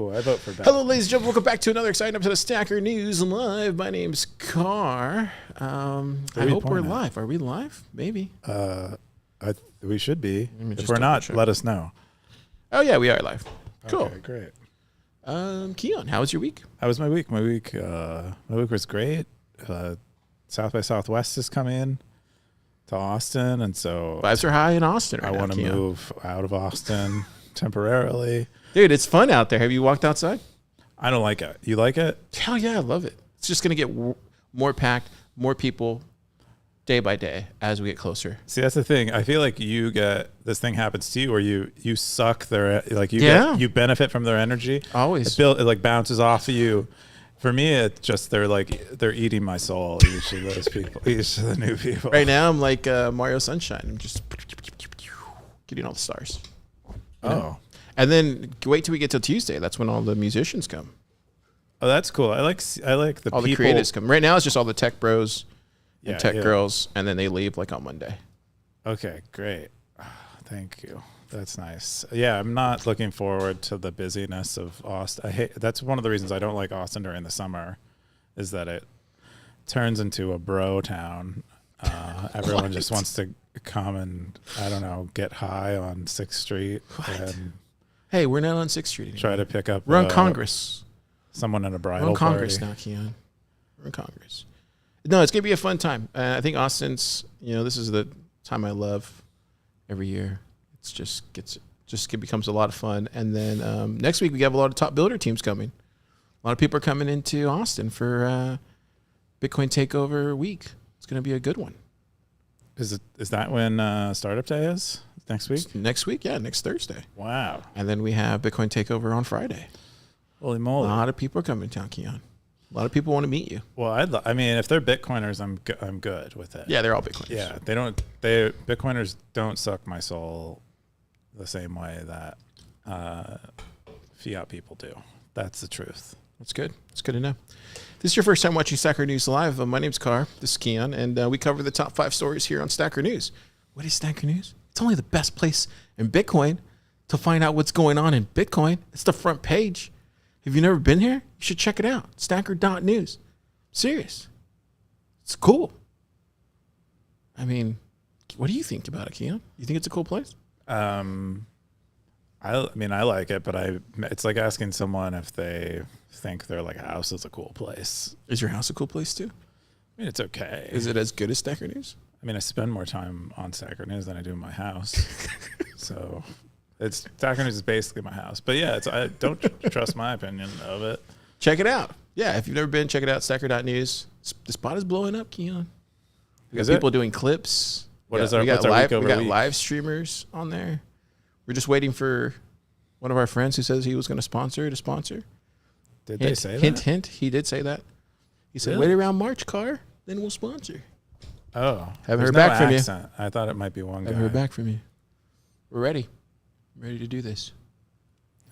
Oh, I vote for that. Hello, ladies and gentlemen. Welcome back to another exciting episode of Stacker News Live. My name's Car. I hope we're live. Are we live? Maybe. We should be. If we're not, let us know. Oh, yeah, we are live. Cool. Okay, great. Keyan, how was your week? How was my week? My week was great. South by Southwest is coming to Austin, and so Vibes are high in Austin right I now, want to Keyan. move out of Austin temporarily. Dude, it's fun out there. Have you walked outside? I don't like it. You like it? Hell yeah, I love it. It's just going to get more packed, more people day by day as we get closer. See, that's the thing. I feel like this thing happens to you where you suck their, like you benefit from their energy. Always. It like bounces off of you. For me, it's just they're eating my soul. Each of those people, each of the new people. Right now, I'm like Mario Sunshine. I'm just getting all the stars. You know? And then wait till we get till Tuesday. That's when all the musicians come. Oh, that's cool. I like the all people. the creatives come. Right now, it's just all the tech bros and tech yeah. girls, and then they leave like on Monday. Okay, great. Thank you. That's nice. Yeah, I'm not looking forward to the busyness of Austin. That's one of the reasons I don't like Austin during the summer, is that it turns into a bro town. Everyone just wants to come and, I don't know, get high on 6th Street. And hey, we're not on 6th Street anymore. Try to pick up. We're on Congress. Someone in a bridal We're on party. Congress now, Keyan. We're on Congress. No, it's going to be a fun time. I think Austin's, this is the time I love every year. It's it becomes a lot of fun. And then next week we have a lot of top builder teams coming. A lot of people are coming into Austin for Bitcoin Takeover Week. It's going to be a good one. Is that when Startup Day is? Next week? Next week, yeah, next Thursday. Wow. And then we have Bitcoin Takeover on Friday. Holy moly. A lot of people are coming to town, Keyan. A lot of people want to meet you. Well, I mean, if they're Bitcoiners, I'm good with it. Yeah, they're all Bitcoiners. Yeah, Bitcoiners don't suck my soul the same way that fiat people do. That's the truth. That's good. It's good to know. If this is your first time watching Stacker News Live, my name's Car. This is Keyan, and we cover the top 5 stories here on Stacker News. What is Stacker News? It's only the best place in Bitcoin to find out what's going on in Bitcoin. It's the front page. If you've never been here, you should check it out. Stacker.news. Serious. It's cool. I mean, what do you think about it, Keyan? You think it's a cool place? I mean, I like it, but it's like asking someone if they think their house is a cool place. Is your house a cool place too? I mean, it's okay. Is it as good as Stacker News? I mean, I spend more time on Stacker News than I do in my house. So Stacker News is basically my house. But yeah, I don't trust my opinion of it. Check it out. Yeah, if you've never been, check it out. Stacker.news. The spot is blowing up, Keyan. We got people doing clips. What's our week over week? We got live streamers on there. We're just waiting for one of our friends who says he was going to sponsor. Did they say that? Hint, hint. He did say that. He said, wait around March, Car, then we'll sponsor. Oh. Haven't heard back from you. I thought it might be one guy. Haven't heard back from you. We're ready. I'm ready to do this.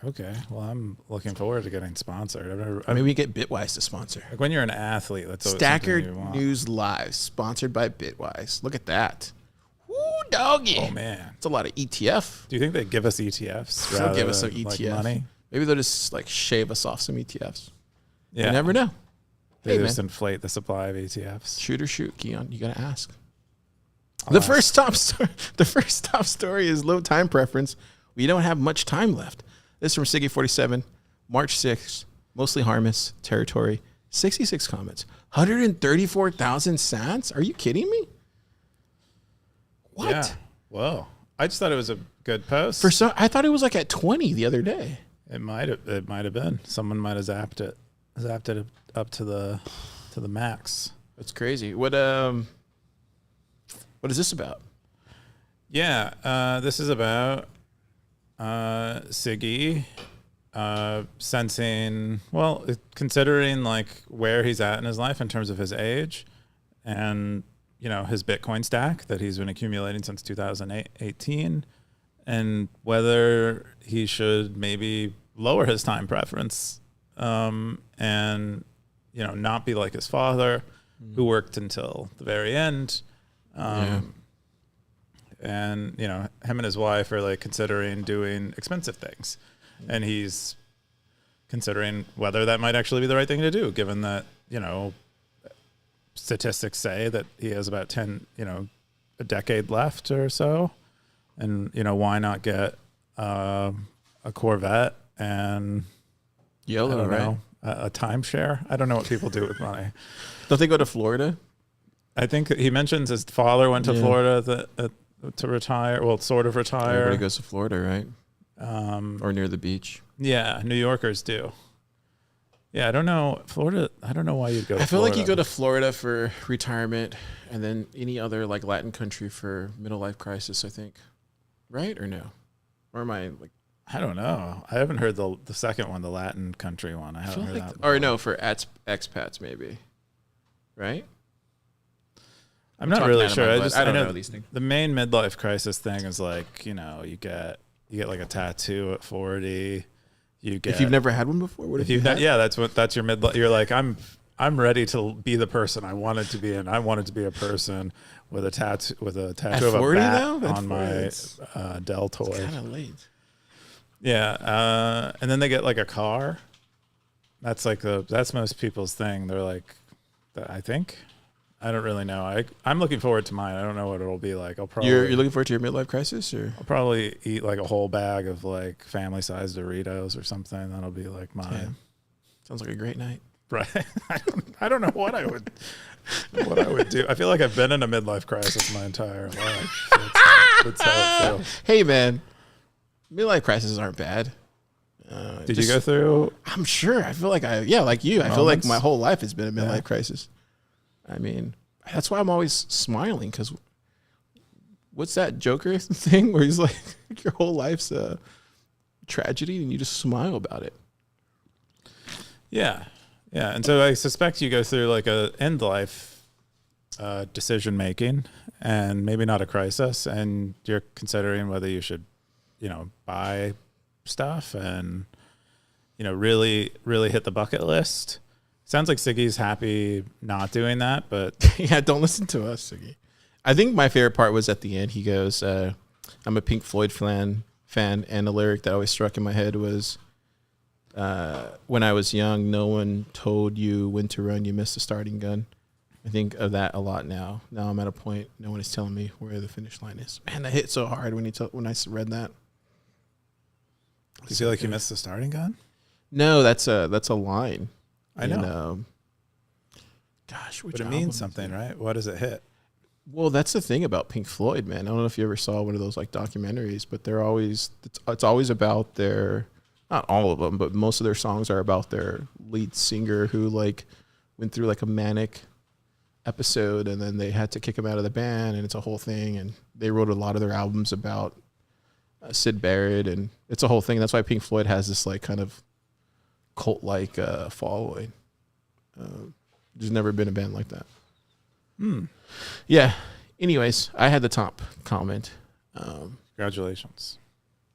Okay. Well, I'm looking forward to getting sponsored. Maybe we get Bitwise to sponsor. Like when you're an athlete, that's Stacker News Live, sponsored by Bitwise. Look at that. Woo, doggy. Oh, man. It's a lot of ETF. Do you think they give us ETFs? They'll give us some ETF. Like money? Maybe they'll just shave us off some ETFs. Yeah. You never know. They just inflate the supply of ETFs. Shoot or shoot, Keyan. You got to ask. The first top story is low time preference. We don't have much time left. This is from Siggy47, March 6th, mostly harmless territory, 66 comments, 134,000 sats. Are you kidding me? What? Yeah. Whoa. I just thought it was a good post. I thought it was at 20 the other day. It might have been. Someone might have zapped it up to the max. That's crazy. What is this about? Yeah, this is about Siggy sensing, considering where he's at in his life in terms of his age and, his Bitcoin stack that he's been accumulating since 2018, and whether he should maybe lower his time preference and, not be like his father who worked until the very end. And, him and his wife are considering doing expensive things. And he's considering whether that might actually be the right thing to do, given that, statistics say that he has about 10, a decade left or so. And, why not get a Corvette and YOLO, right? A timeshare? I don't know what people do with money. Don't they go to Florida? I think he mentions his father went to Florida to retire. Well, sort of retire. Everybody goes to Florida, right? Or near the beach. Yeah, New Yorkers do. Yeah, I don't know. Florida, I don't know why you'd go to Florida. I feel like you go to Florida for retirement and then any other like Latin country for middle life crisis, I think. Right or no? Or am I like... I don't know. I haven't heard the second one, the Latin country one. I haven't heard that. Or no, for expats maybe. Right? I'm not really sure. I don't know these things. The main midlife crisis thing is like, you get like a tattoo at 40. If you've never had one before, what if you've had? Yeah, that's your midlife. You're like, I'm ready to be the person I wanted to be, and I wanted to be a person with a tattoo of a bat on my deltoid. It's kind of late. Yeah, and then they get like a car. That's most people's thing. They're like, I think. I don't really know. I'm looking forward to mine. I don't know what it'll be like. I'll probably you're looking forward to your midlife crisis, or I'll probably eat like a whole bag of like family-sized Doritos or something. That'll be like mine. Damn. Sounds like a great night. Right. I don't know what I would do. I feel like I've been in a midlife crisis my entire life. So that's how it feels. Hey man, midlife crises aren't bad. Did you go through? I'm sure. I feel like like you. I feel like my whole life has been a midlife crisis. I mean, that's why I'm always smiling, because what's that Joker thing where he's like, your whole life's a tragedy and you just smile about it. Yeah. Yeah. And so I suspect you go through like a end life decision making, and maybe not a crisis, and you're considering whether you should, buy stuff and, really, really hit the bucket list. Sounds like Siggy's happy not doing that, but yeah, don't listen to us, Siggy. I think my favorite part was at the end. He goes, "I'm a Pink Floyd fan," and the lyric that always struck in my head was, "When I was young, no one told you when to run. You missed the starting gun." I think of that a lot now. Now I'm at a point no one is telling me where the finish line is. Man, that hit so hard when I read that. Do you feel like you missed the starting gun? No, that's a line. I know. Gosh, but it means something, right? What does it hit? Well, that's the thing about Pink Floyd, man. I don't know if you ever saw one of those like documentaries, but it's always about their, not all of them, but most of their songs are about their lead singer who like went through like a manic episode, and then they had to kick him out of the band, and it's a whole thing. And they wrote a lot of their albums about Sid Barrett, and it's a whole thing. That's why Pink Floyd has this like kind of cult-like following. There's never been a band like that. Yeah. Anyways, I had the top comment. Congratulations.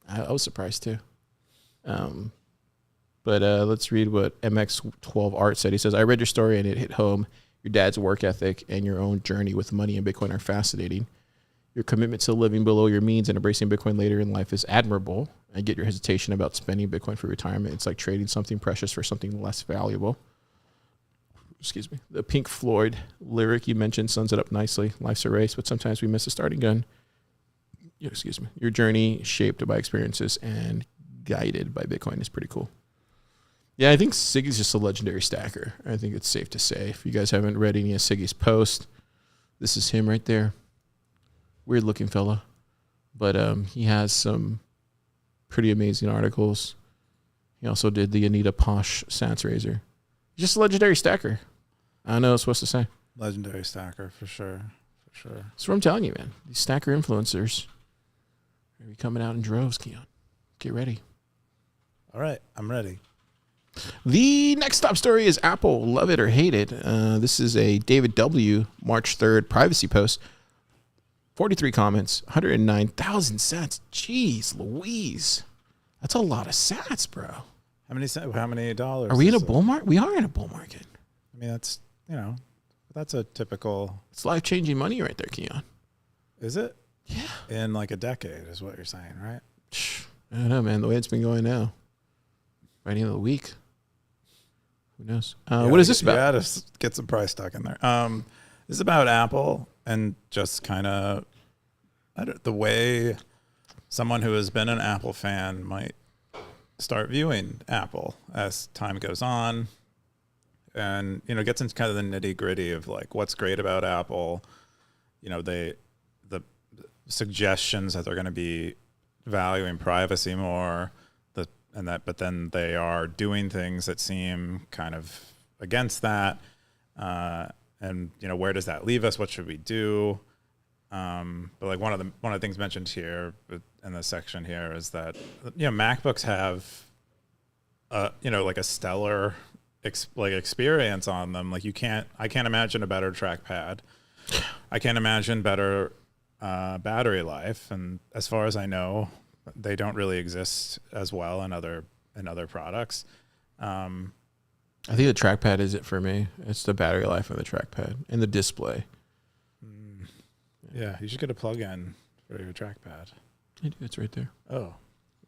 I was surprised too. But let's read what MX12 Art said. He says, "I read your story and it hit home. Your dad's work ethic and your own journey with money and Bitcoin are fascinating. Your commitment to living below your means and embracing Bitcoin later in life is admirable. I get your hesitation about spending Bitcoin for retirement. It's like trading something precious for something less valuable." Excuse me. The Pink Floyd lyric you mentioned sums it up nicely. Life's a race, but sometimes we miss a starting gun. Excuse me. Your journey shaped by experiences and guided by Bitcoin is pretty cool. Yeah, I think Siggy's just a legendary stacker. I think it's safe to say. If you guys haven't read any of Siggy's posts, this is him right there. Weird looking fella. But he has some pretty amazing articles. He also did the Anita Posh Sats Razor. He's just a legendary stacker. I don't know what I'm supposed to say. Legendary stacker, for sure. For sure. That's what I'm telling you, man. These stacker influencers are be coming out in droves, Keyan. Get ready. All right, I'm ready. The next top story is Apple, love it or hate it. This is a David W. March 3rd privacy post. 43 comments, 109,000 sats. Jeez Louise. That's a lot of sats, bro. How many dollars? Are we in a bull market? We are in a bull market. I mean, that's a typical... It's life-changing money right there, Keyan. Is it? Yeah. In like a decade is what you're saying, right? I don't know, man. The way it's been going now. Right into the week. Who knows? What is this about? You had to get some price talk in there. This is about Apple and just kind of the way someone who has been an Apple fan might start viewing Apple as time goes on, and gets into kind of the nitty gritty of like what's great about Apple. The suggestions that they're going to be valuing privacy more, but then they are doing things that seem kind of against that. And where does that leave us? What should we do? But like one of the things mentioned here in this section here is that MacBooks have like a stellar experience on them. Like I can't imagine a better trackpad. I can't imagine better battery life. And as far as I know, they don't really exist as well in other products. I think the trackpad is it for me. It's the battery life of the trackpad and the display. Yeah, you should get a plug-in for your trackpad. I do. It's right there. Oh,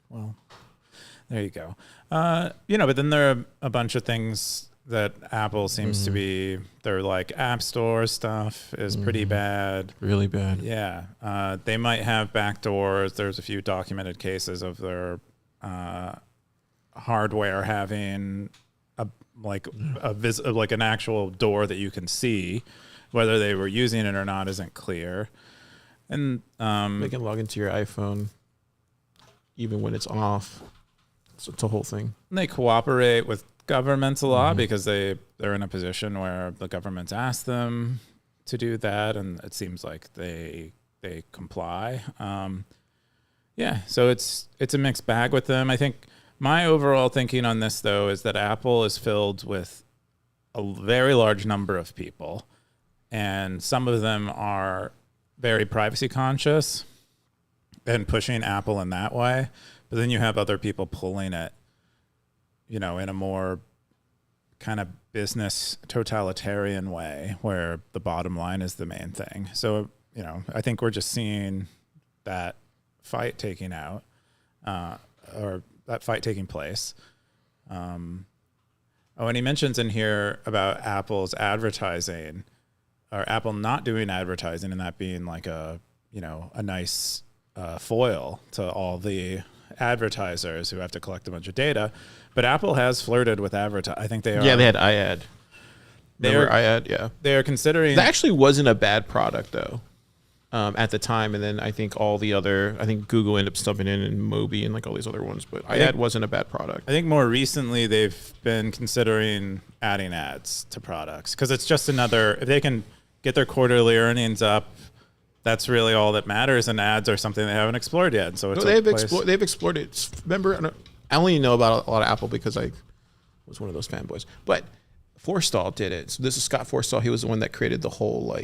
well, there you go. But then there are a bunch of things that Apple seems to be. Their like App Store stuff is pretty bad. Really bad. Yeah. They might have backdoors. There's a few documented cases of their hardware having like an actual door that you can see. Whether they were using it or not isn't clear. And they can log into your iPhone even when it's off. So it's a whole thing. They cooperate with governments a lot because they're in a position where the government's asked them to do that, and it seems like they comply. So it's a mixed bag with them. I think my overall thinking on this, though, is that Apple is filled with a very large number of people, and some of them are very privacy conscious and pushing Apple in that way. But then you have other people pulling it, in a more kind of business totalitarian way where the bottom line is the main thing. So, I think we're just seeing that fight taking place. And he mentions in here about Apple's advertising, or Apple not doing advertising, and that being like a nice foil to all the advertisers who have to collect a bunch of data. But Apple has flirted with advertising. I think they are. Yeah, they had iAd. Remember iAd? Yeah. They are considering. That actually wasn't a bad product, though, at the time. And then I think Google ended up stumping in and Mobi and like all these other ones. But iAd wasn't a bad product. I think more recently they've been considering adding ads to products because it's just another. If they can get their quarterly earnings up, that's really all that matters. And ads are something they haven't explored yet. So it's they've explored it. Remember, I only know about a lot of Apple because I was one of those fanboys. But Forstall did it. So this is Scott Forstall. He was the one that created the whole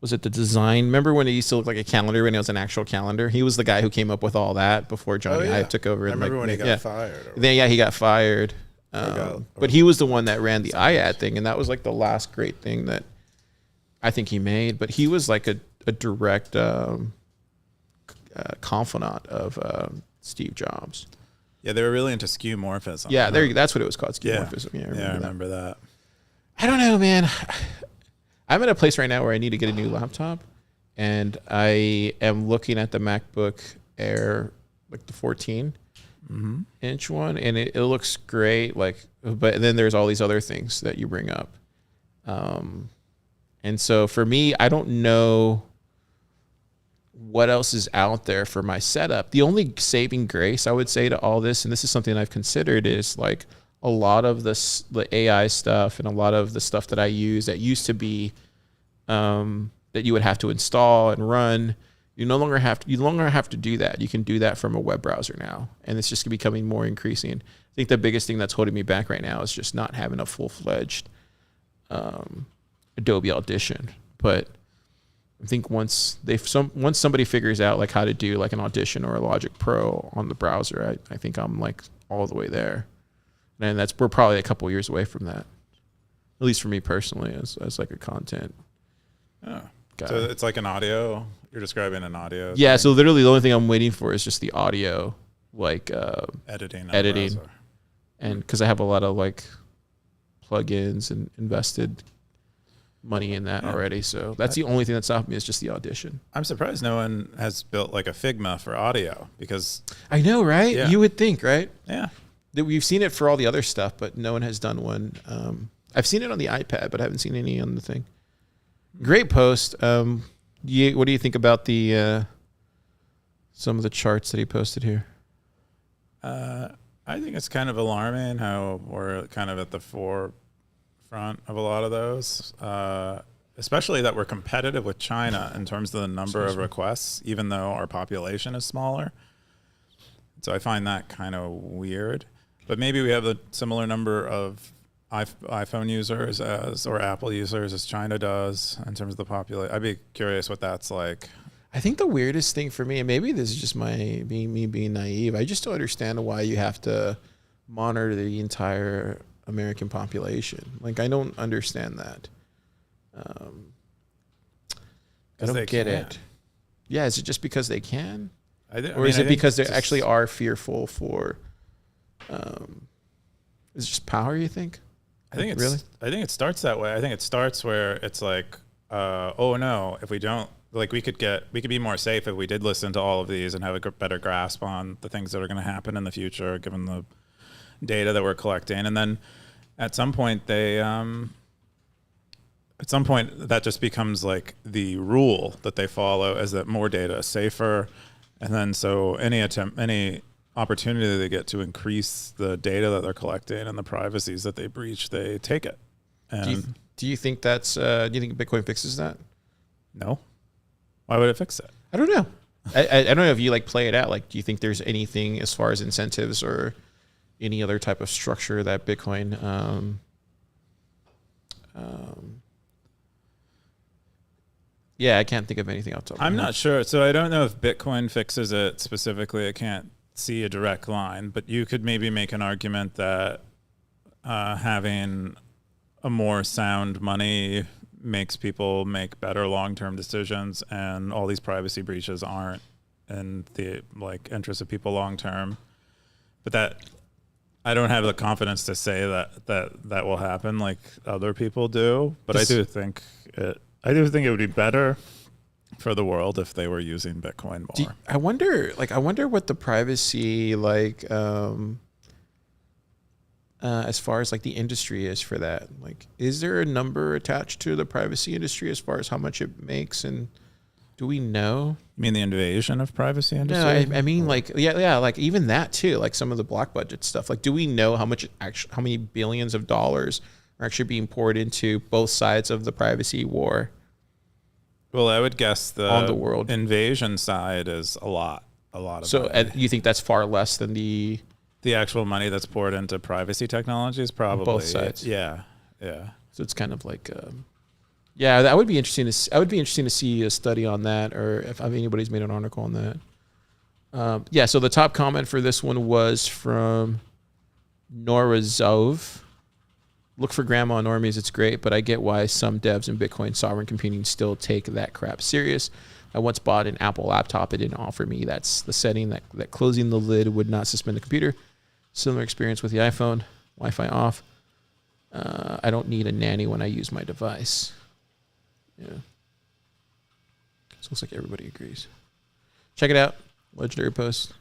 was it the design? Remember when it used to look like a calendar when it was an actual calendar? He was the guy who came up with all that before Johnny Ive took over. I remember when he got fired. He got fired. But he was the one that ran the iAd thing, and that was like the last great thing that I think he made. But he was like a direct confidant of Steve Jobs. Yeah, they were really into skeuomorphism. Yeah, that's what it was called, skeuomorphism. Yeah, I remember that. I don't know, man. I'm at a place right now where I need to get a new laptop, and I am looking at the MacBook Air, like the 14-inch one, and it looks great. But then there's all these other things that you bring up, and so for me, I don't know what else is out there for my setup. The only saving grace I would say to all this, and this is something I've considered, is like a lot of the AI stuff and a lot of the stuff that I use that used to be that you would have to install and run. You no longer have to do that. You can do that from a web browser now, and it's just becoming more increasing. I think the biggest thing that's holding me back right now is just not having a full-fledged Adobe Audition. But I think once somebody figures out like how to do like an Audition or a Logic Pro on the browser, I think I'm like all the way there. And we're probably a couple years away from that, at least for me personally, as like a content. Oh, guy. So it's like an audio. You're describing an audio. Yeah. Thing. So literally, the only thing I'm waiting for is just the audio, like editing. and because I have a lot of like plugins and invested money in that already. So that's the only thing that's stopping me is just the audition. I'm surprised no one has built like a Figma for audio because I know, right? Yeah. You would think, right? yeah. That we've seen it for all the other stuff, but no one has done one. I've seen it on the iPad, but I haven't seen any on the thing. Great post. What do you think about the some of the charts that he posted here? I think it's kind of alarming how we're kind of at the forefront of a lot of those, especially that we're competitive with China in terms of the number of requests, even though our population is smaller. So I find that kind of weird. But maybe we have a similar number of iPhone users or Apple users as China does in terms of the population. I'd be curious what that's like. I think the weirdest thing for me, and maybe this is just me being naive, I just don't understand why you have to monitor the entire American population. Like, I don't understand that. I don't get it. Yeah, is it just because they can? Or is it because they actually are fearful for... is it just power, you think? I think it starts that way. I think it starts where it's like, oh no, if we don't, like we could be more safe if we did listen to all of these and have a better grasp on the things that are going to happen in the future, given the data that we're collecting. And then at some point that just becomes like the rule that they follow, is that more data is safer. And then so any opportunity they get to increase the data that they're collecting and the privacies that they breach, they take it. And do you think that's, do you think Bitcoin fixes that? No. Why would it fix it? I don't know. I don't know if you like play it out. Like, do you think there's anything as far as incentives or any other type of structure that Bitcoin, yeah, I can't think of anything else. I'm not sure. So I don't know if Bitcoin fixes it specifically. I can't see a direct line, but you could maybe make an argument that having a more sound money makes people make better long-term decisions, and all these privacy breaches aren't in the like interest of people long-term. But that I don't have the confidence to say that will happen like other people do. But I do think it would be better for the world if they were using Bitcoin more. I wonder what the privacy as far as like the industry is for that. Like, is there a number attached to the privacy industry as far as how much it makes, and do we know? You mean the invasion of privacy industry? No, I mean like like even that too. Like some of the block budget stuff. Like, do we know how many billions of dollars are actually being poured into both sides of the privacy war? Well, I would guess on the world invasion side is a lot of so money. You think that's far less than the actual money that's poured into privacy technologies? Probably both sides. Yeah. So it's kind of like, yeah, that would be interesting. I would be interesting to see a study on that, or if anybody's made an article on that. Yeah. So the top comment for this one was from Nora Zov. Look for grandma normies. It's great, but I get why some devs in Bitcoin sovereign computing still take that crap serious. I once bought an Apple laptop. It didn't offer me. That's the setting that closing the lid would not suspend the computer. Similar experience with the iPhone. Wi-Fi off. I don't need a nanny when I use my device. Yeah. So looks like everybody agrees. Check it out. Legendary post.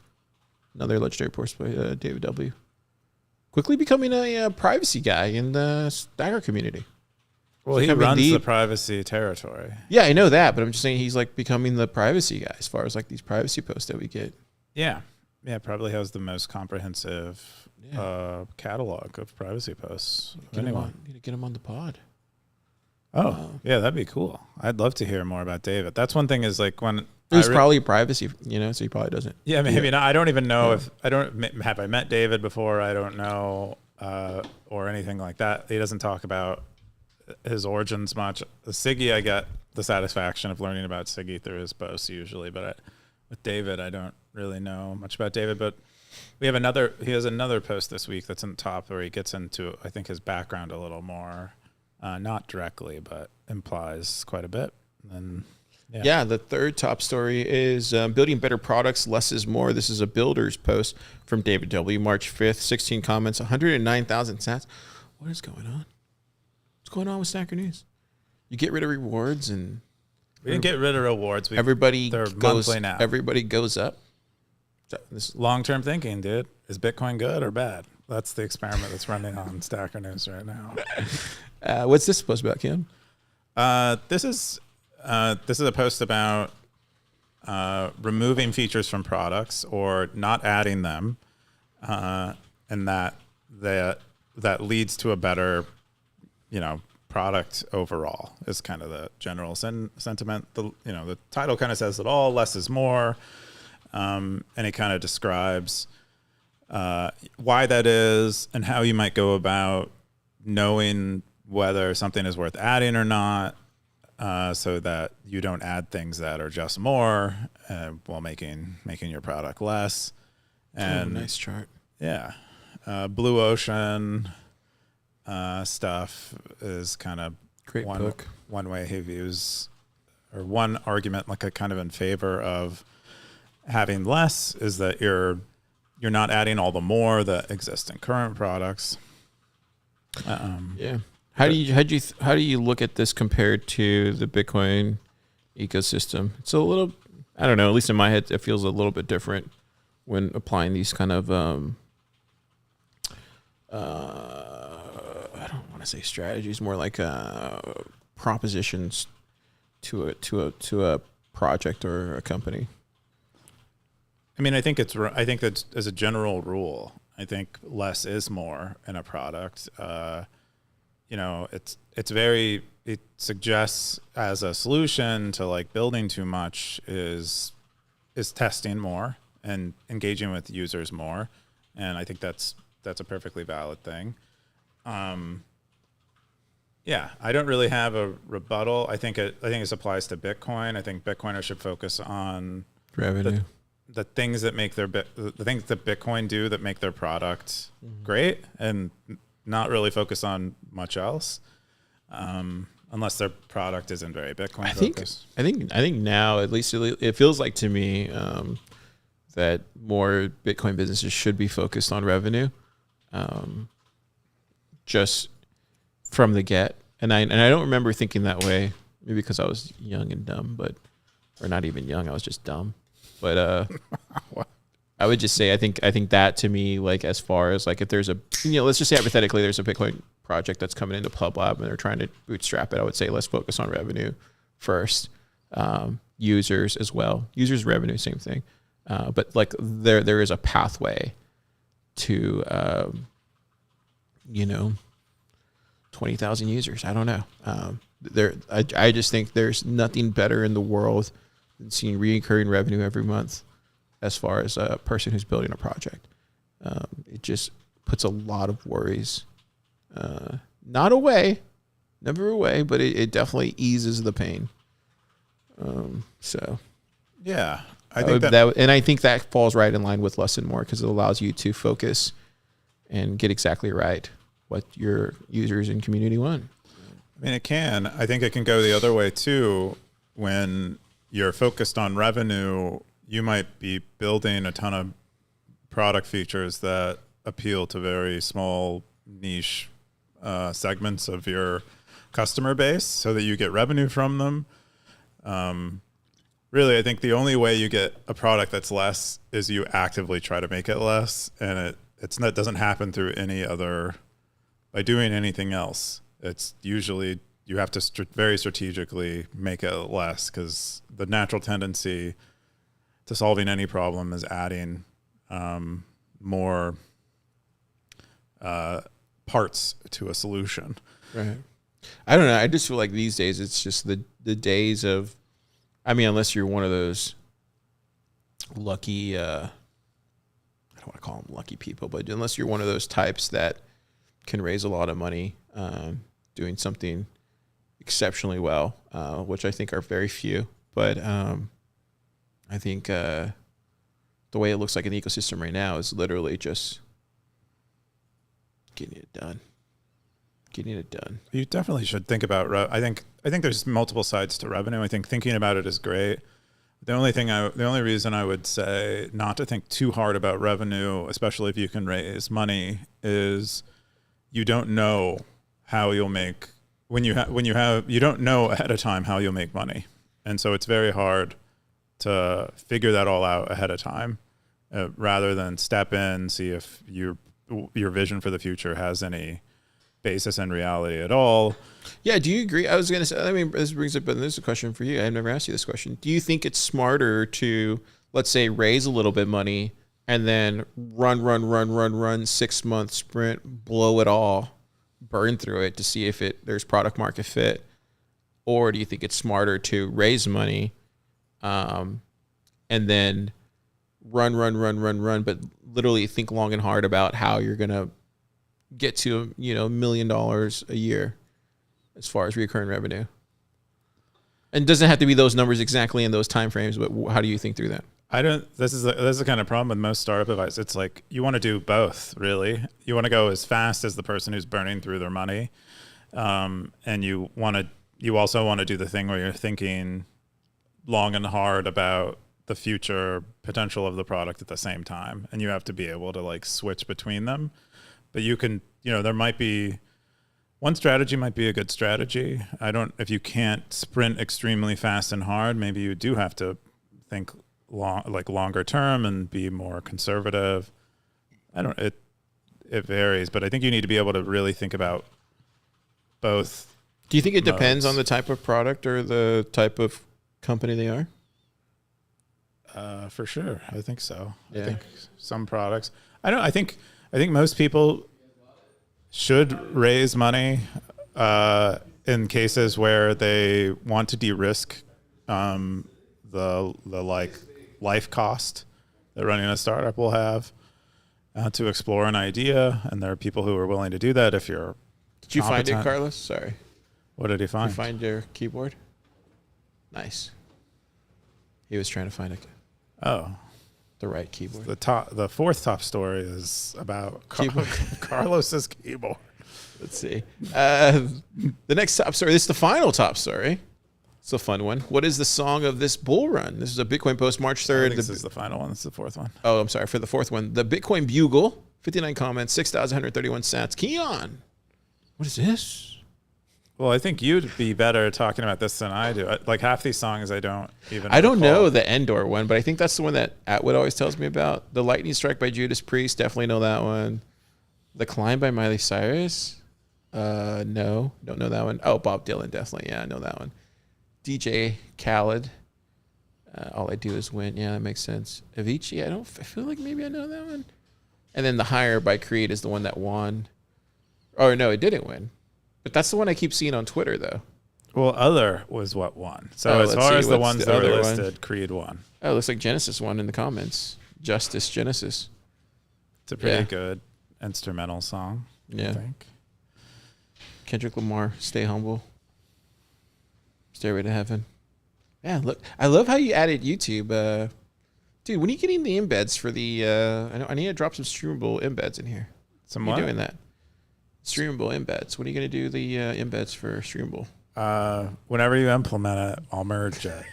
Another legendary post by David W. Quickly becoming a privacy guy in the Stacker community. Well, he runs the privacy territory. Yeah, I know that, but I'm just saying he's like becoming the privacy guy as far as like these privacy posts that we get. Yeah. Yeah, probably has the most comprehensive catalog of privacy posts. Need to get him on the pod. Oh, yeah, that'd be cool. I'd love to hear more about David. That's one thing is like when... He's probably privacy, so he probably doesn't. Yeah, maybe not. I don't even know if... Have I met David before? I don't know, or anything like that. He doesn't talk about his origins much. Siggy, I get the satisfaction of learning about Siggy through his posts usually, but with David, I don't really know much about David. But he has another post this week that's in the top where he gets into, I think, his background a little more, not directly, but implies quite a bit. And Yeah, the third top story is building better products, less is more. This is a builder's post from David W. March 5th, 16 comments, 109,000 stats. What is going on? What's going on with Stacker News? You get rid of rewards and... We didn't get rid of rewards. Everybody they're goes monthly now. Everybody goes up. Long-term thinking, dude. Is Bitcoin good or bad? That's the experiment that's running on Stacker News right now. What's this post about, Kim? This is a post about removing features from products or not adding them, and that leads to a better, product overall. Is kind of the general sentiment. The title kind of says it all. Less is more, and it kind of describes why that is and how you might go about knowing whether something is worth adding or not. So that you don't add things that are just more while making your product less. And nice chart. Yeah. Blue Ocean stuff is kind of great book. One way he views, or one argument like a kind of in favor of having less is that you're not adding all the more that exist in current products. Yeah. How do you look at this compared to the Bitcoin ecosystem? It's a little, I don't know, at least in my head, it feels a little bit different when applying these kind of, I don't want to say strategies, more like propositions to a project or a company. I mean, I think that as a general rule, I think less is more in a product. It suggests as a solution to like building too much is testing more and engaging with users more. And I think that's a perfectly valid thing. I don't really have a rebuttal. I think this applies to Bitcoin. I think Bitcoiners should focus on revenue. The things that make the things that Bitcoin do that make their product great, and not really focus on much else, unless their product isn't very Bitcoin focused. I think now, at least it feels like to me that more Bitcoin businesses should be focused on revenue, just from the get. And I don't remember thinking that way, maybe because I was young and dumb, or not even young, I was just dumb. But I would just say I think that to me, like as far as like if there's a let's just say hypothetically there's a Bitcoin project that's coming into Pub Lab and they're trying to bootstrap it, I would say let's focus on revenue first. Users as well. Users revenue, same thing. But like there is a pathway to 20,000 users. I don't know. I just think there's nothing better in the world than seeing recurring revenue every month as far as a person who's building a project. It just puts a lot of worries, not away, never away, but it definitely eases the pain. Yeah, I think and I think that falls right in line with less and more because it allows you to focus and get exactly right what your users and community want. I mean, I think it can go the other way too. When you're focused on revenue, you might be building a ton of product features that appeal to very small niche segments of your customer base so that you get revenue from them. Really, I think the only way you get a product that's less is you actively try to make it less, and it doesn't happen through by doing anything else. It's usually you have to very strategically make it less because the natural tendency to solving any problem is adding more parts to a solution. Right. I don't know. I just feel like these days it's just the days of, I mean, unless you're one of those lucky, I don't want to call them lucky people, but unless you're one of those types that can raise a lot of money doing something exceptionally well, which I think are very few. But I think the way it looks like an ecosystem right now is literally just getting it done. You definitely should think about. I think I think there's multiple sides to revenue. I think thinking about it is great. The only reason I would say not to think too hard about revenue, especially if you can raise money, is you don't know how you'll make you don't know ahead of time how you'll make money, and so it's very hard to figure that all out ahead of time, rather than step in, see if your vision for the future has any basis in reality at all. Yeah, do you agree? I was going to say, I mean, this brings up, and this is a question for you. I've never asked you this question. Do you think it's smarter to, let's say, raise a little bit of money and then run 6 month sprint, blow it all, burn through it to see if there's product market fit? Or do you think it's smarter to raise money and then run, but literally think long and hard about how you're going to get to, $1 million a year as far as recurring revenue? And it doesn't have to be those numbers exactly in those time frames, but how do you think through that? This is the kind of problem with most startup advice. It's like you want to do both, really. You want to go as fast as the person who's burning through their money, and you also want to do the thing where you're thinking long and hard about the future potential of the product at the same time, and you have to be able to like switch between them. But you can, there might be one strategy might be a good strategy. If you can't sprint extremely fast and hard, maybe you do have to think longer term and be more conservative. It varies, but I think you need to be able to really think about both. Do you think it depends on the type of product or the type of company they are? For sure. I think so. Yeah. I think some products, I think most people should raise money in cases where they want to de-risk the life cost that running a startup will have, to explore an idea, and there are people who are willing to do that. If you're Did you find it, Carlos? Sorry. What did he find? Did you find your keyboard? Nice. He was trying to find the right keyboard. The fourth top story is about Carlos's keyboard. Let's see. The next top story. This is the final top story. It's a fun one. What is the song of this bull run? This is a Bitcoin post March 3rd. This is the final one. This is the fourth one. Oh, I'm sorry. For the fourth one. The Bitcoin Bugle. 59 comments. 6,131 sats. Keyan. What is this? Well, I think you'd be better talking about this than I do. Like half these songs I don't know the Endor one, but I think that's the one that Atwood always tells me about. The Lightning Strike by Judas Priest, definitely know that one. The Climb by Miley Cyrus, no, don't know that one. Oh, Bob Dylan, definitely, yeah, I know that one. DJ Khaled, All I Do Is Win, yeah, that makes sense. Avicii, I feel like maybe I know that one. And then The Higher by Creed is the one that won. Oh, no, it didn't win. But that's the one I keep seeing on Twitter, though. Well, Other was what won. So as far as the ones that are listed, Creed won. Oh, it looks like Genesis won in the comments. Justice Genesis. It's a pretty good instrumental song, yeah. I think. Kendrick Lamar, Stay Humble. Stairway to Heaven. Yeah, look. I love how you added YouTube. Dude, when are you getting the embeds for the... I need to drop some streamable embeds in here. Some what? What? Doing that. Streamable embeds. When are you going to do the embeds for streamable? Whenever you implement it, I'll merge it.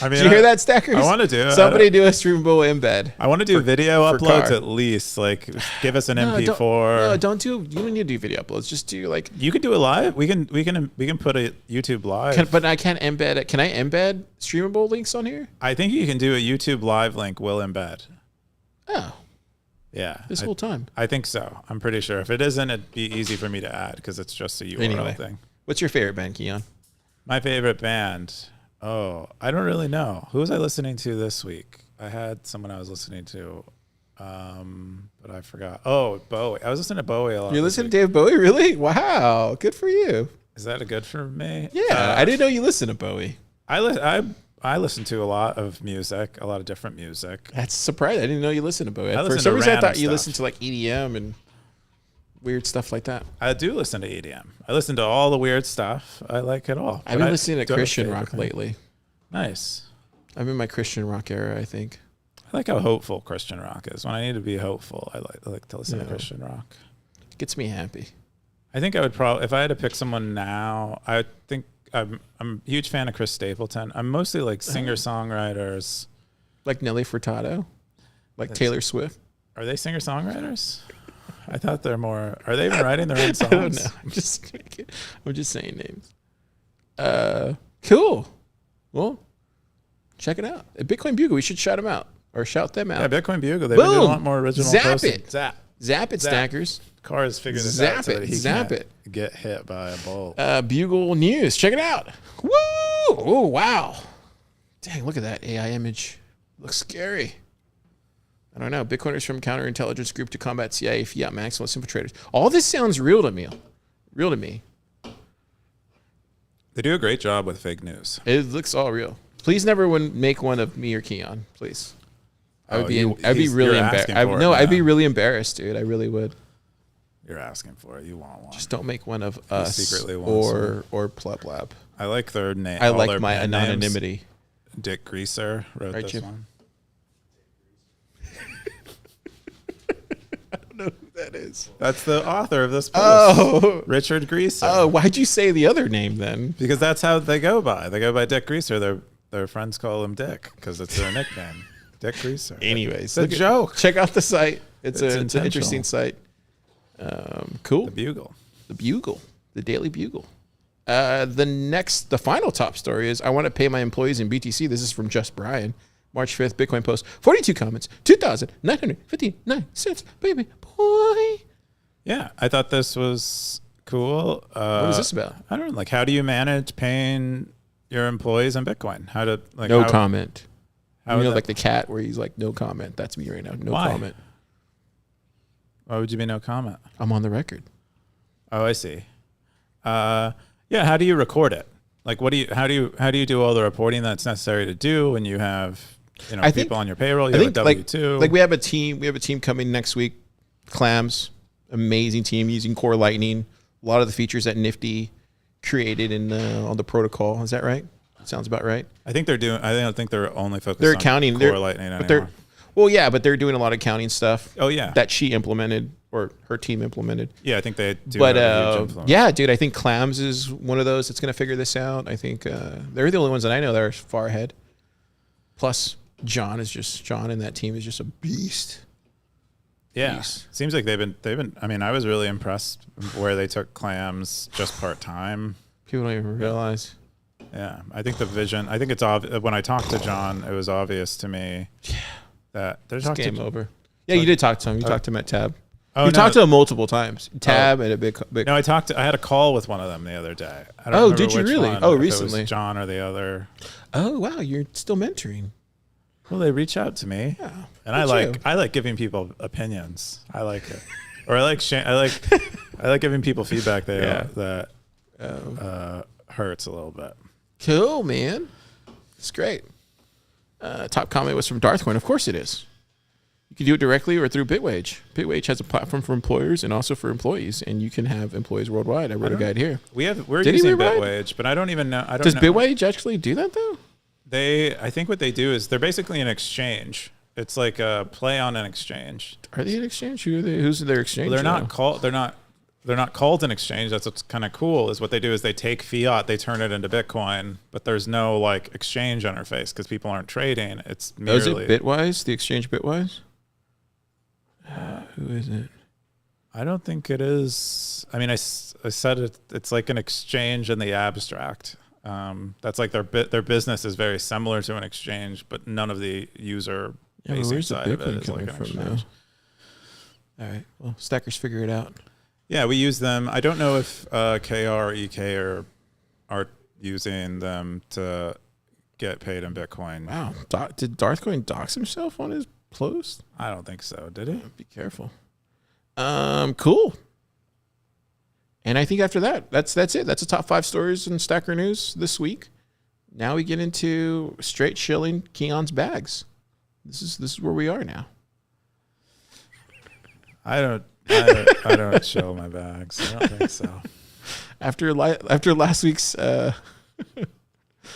I mean, did you hear that, Stackers? I want to do it. Somebody do a streamable embed. I want to do video uploads Car. at least. Like, give us an MP4. No, don't do. You don't need to do video uploads. Just do like. You can do it live. We can put a YouTube live. But I can't embed it. Can I embed streamable links on here? I think you can do a YouTube live link. Will embed. Oh. Yeah. This whole time. I think so. I'm pretty sure. If it isn't, it'd be easy for me to add because it's just a URL thing. What's your favorite band, Keyan? My favorite band. Oh, I don't really know. Who was I listening to this week? I had someone I was listening to, but I forgot. Oh, Bowie. I was listening to Bowie a lot. You're listening to Dave Bowie? Really? Wow. Good for you. Is that a good for me? Yeah. I didn't know you listened to Bowie. I listen to a lot of music, a lot of different music. That's surprising. I didn't know you listened to Bowie. For some reason, I thought you listened to like EDM and weird stuff like that. I do listen to EDM. I listen to all the weird stuff. I like it all. I've been listening to Christian rock lately. Nice. I'm in my Christian rock era, I think. I like how hopeful Christian rock is. When I need to be hopeful, I like to listen to Christian rock. It gets me happy. I think I would probably, if I had to pick someone now, I think I'm a huge fan of Chris Stapleton. I'm mostly like singer-songwriters. Like Nelly Furtado? Like Taylor Swift? Are they singer-songwriters? I thought they're more. Are they even writing their own songs? I don't know. I'm just saying names. Cool. Well, check it out. At Bitcoin Bugle, we should shout them out. Or shout them out. Yeah, Bitcoin Bugle. They've been doing a lot more original Zap it. Zap it, stackers. Car has figured this out so that he Zap can't it. get hit by a bolt. Bugle News. Check it out. Woo! Oh, wow. Dang, look at that AI image. Looks scary. I don't know. Bitcoiners from counterintelligence group to combat CIA, fiat maximalist infiltrators. All this sounds real to me. Real to me. They do a great job with fake news. It looks all real. Please never make one of me or Keyan, please. I'd be really embarrassed. I'd be really embarrassed, dude. I really would. You're asking for it. You want one. Just don't make one of us secretly or Pleb Lab. I like their name. I like my anonymity. Names. Dick Greaser wrote this one. I don't know who that is. That's the author of this post. Oh. Richard Greaser. Oh, why'd you say the other name then? Because that's how they go by. They go by Dick Greaser. Their friends call him Dick because it's their nickname. Dick Greaser. Anyways. It's a joke. Check out the site. It's an interesting site. Cool. The Bugle. The Bugle. The Daily Bugle. The final top story is I want to pay my employees in BTC. This is from Just Brian. March 5th, Bitcoin post. 42 comments. 2,959 cents. Baby boy. Yeah, I thought this was cool. What is this about? I don't know. Like, how do you manage paying your employees in Bitcoin? How to like no comment. How like the cat where he's like, no comment. That's me right now. No comment. Why would you be no comment? I'm on the record. Oh, I see. Yeah. How do you record it? Like, how do you do all the reporting that's necessary to do when you have people on your payroll? You have a W-2. Like we have a team. We have a team coming next week. Clams, amazing team using Core Lightning. A lot of the features that Nifty created on the protocol. Is that right? Sounds about right. I think they're doing. I don't think they're only focused. They're on accounting. Core Lightning anymore. But they're doing a lot of accounting stuff. Oh yeah, that she implemented or her team implemented. Yeah, I think they do. But yeah, dude, I think Clams is one of those that's going to figure this out. I think they're the only ones that I know that are far ahead. Plus, John and that team is just a beast. Yeah, seems like they've been. I mean, I was really impressed where they took Clams just part time. People don't even realize. Yeah, I think the vision. I think it's obvious. When I talked to John, it was obvious to me. Yeah. That there's game over. Yeah, you did talk to him. You talked to him at Tab. Oh, you talked to him multiple times. Tab and a big. No, I had a call with one of them the other day. I don't remember did you which really? one, Oh, if recently. it was John or the other. Oh wow, you're still mentoring. Well, they reach out to me, and I like giving people opinions. I like it, or I like giving people feedback that hurts a little bit. Cool, man. It's great. Top comment was from Darthcoin. Of course it is. You can do it directly or through Bitwage. Bitwage has a platform for employers and also for employees, and you can have employees worldwide. I wrote a guide here. We're using Bitwage, but I don't even know. Does Bitwage actually do that though? I think what they do is they're basically an exchange. It's like a play on an exchange. Are they an exchange? Who's their exchange? Well, they're not called an exchange. That's what's kind of cool. Is what they do is they take fiat, they turn it into Bitcoin, but there's no like exchange interface because people aren't trading. It's merely. Is it Bitwise? The exchange Bitwise? Who is it? I don't think it is. I mean, I said it's like an exchange in the abstract. That's like their business is very similar to an exchange, but none of the user facing side of it is like an exchange. All right. Well, stackers figure it out. Yeah, we use them. I don't know if KR or EK are using them to get paid in Bitcoin. Wow. Did Darthcoin dox himself on his post? I don't think so. Did he? Be careful. Cool. And I think after that, that's it. That's the top 5 stories in Stacker News this week. Now we get into straight shilling Keyan's bags. This is where we are now. I don't show my bags. I don't think so. After last week's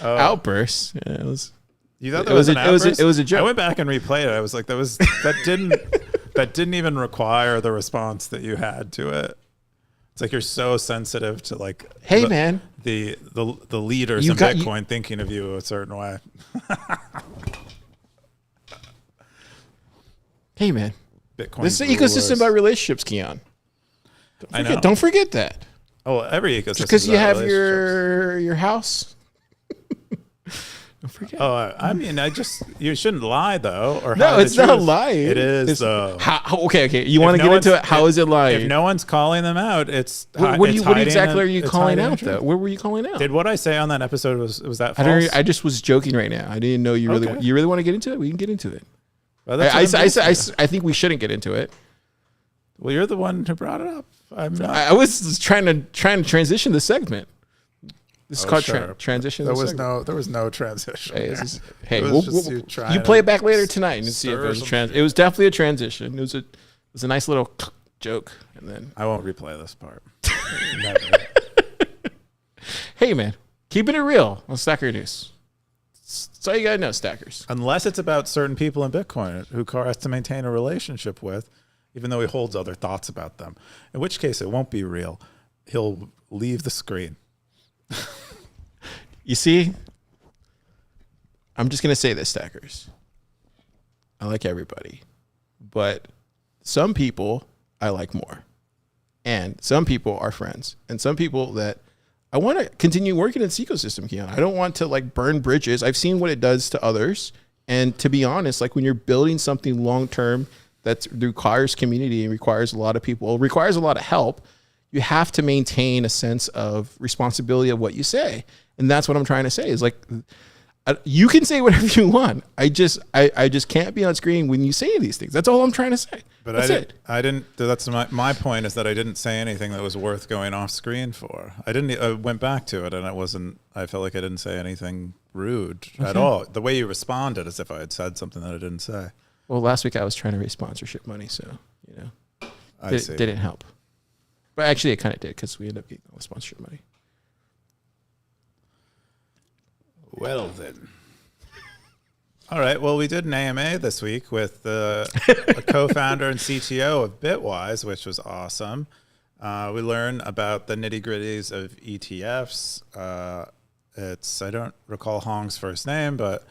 outburst, it was. You thought that was an outburst? It was a joke. I went back and replayed it. I was like, that didn't even require the response that you had to it. It's like you're so sensitive to like, Hey, man. the leaders You in got- Bitcoin thinking of you a certain way. Hey, man. Bitcoin. This is the ecosystem about relationships, Keyan. I know. Don't forget that. Oh, every ecosystem. Because you about have your house. Don't forget. Oh, I mean, you shouldn't lie though. Or No, hide the it's not truth. lying. It is It's, though. Okay. You want to get into it? How is it lying? If no one's calling them out, it's What it's exactly are you it's calling hiding out the though? truth. What were you calling out? Did what I say on that episode was that false? I just was joking right now. I didn't know you really Okay. you really want to get into it. We can get into it. Well, that's what I'm doing. I think we shouldn't get into it. Well, you're the one who brought it up. I'm not. I was trying to transition the segment. This is called sure. transition. There the was segment. there was no transition. Hey, It was just you trying you play to it back later tonight and see if stir it was some It was definitely a transition. It was a nice little joke, and then I won't replay this part. hey man, keeping it real on Stacker News. That's all you gotta know, Stackers. Unless it's about certain people in Bitcoin who Car has to maintain a relationship with, even though he holds other thoughts about them. In which case, it won't be real. He'll leave the screen. You see, I'm just gonna say this, Stackers. I like everybody, but some people I like more, and some people are friends, and some people that I want to continue working in this ecosystem, Keyan. I don't want to like burn bridges. I've seen what it does to others, and to be honest, like when you're building something long term that requires community and requires a lot of people, requires a lot of help, you have to maintain a sense of responsibility of what you say. And that's what I'm trying to say is like, you can say whatever you want. I just can't be on screen when you say these things. That's all I'm trying to say. But I didn't. That's my point is that I didn't say anything that was worth going off screen for. I went back to it and I felt like I didn't say anything rude at all. The way you responded as if I had said something that I didn't say. Well, last week I was trying to raise sponsorship money, so it didn't help. But actually, it kind of did because we ended up getting all the sponsorship money. Well then. All right. Well, we did an AMA this week with the co-founder and CTO of Bitwise, which was awesome. We learned about the nitty-gritties of ETFs. I don't recall Hong's first name, but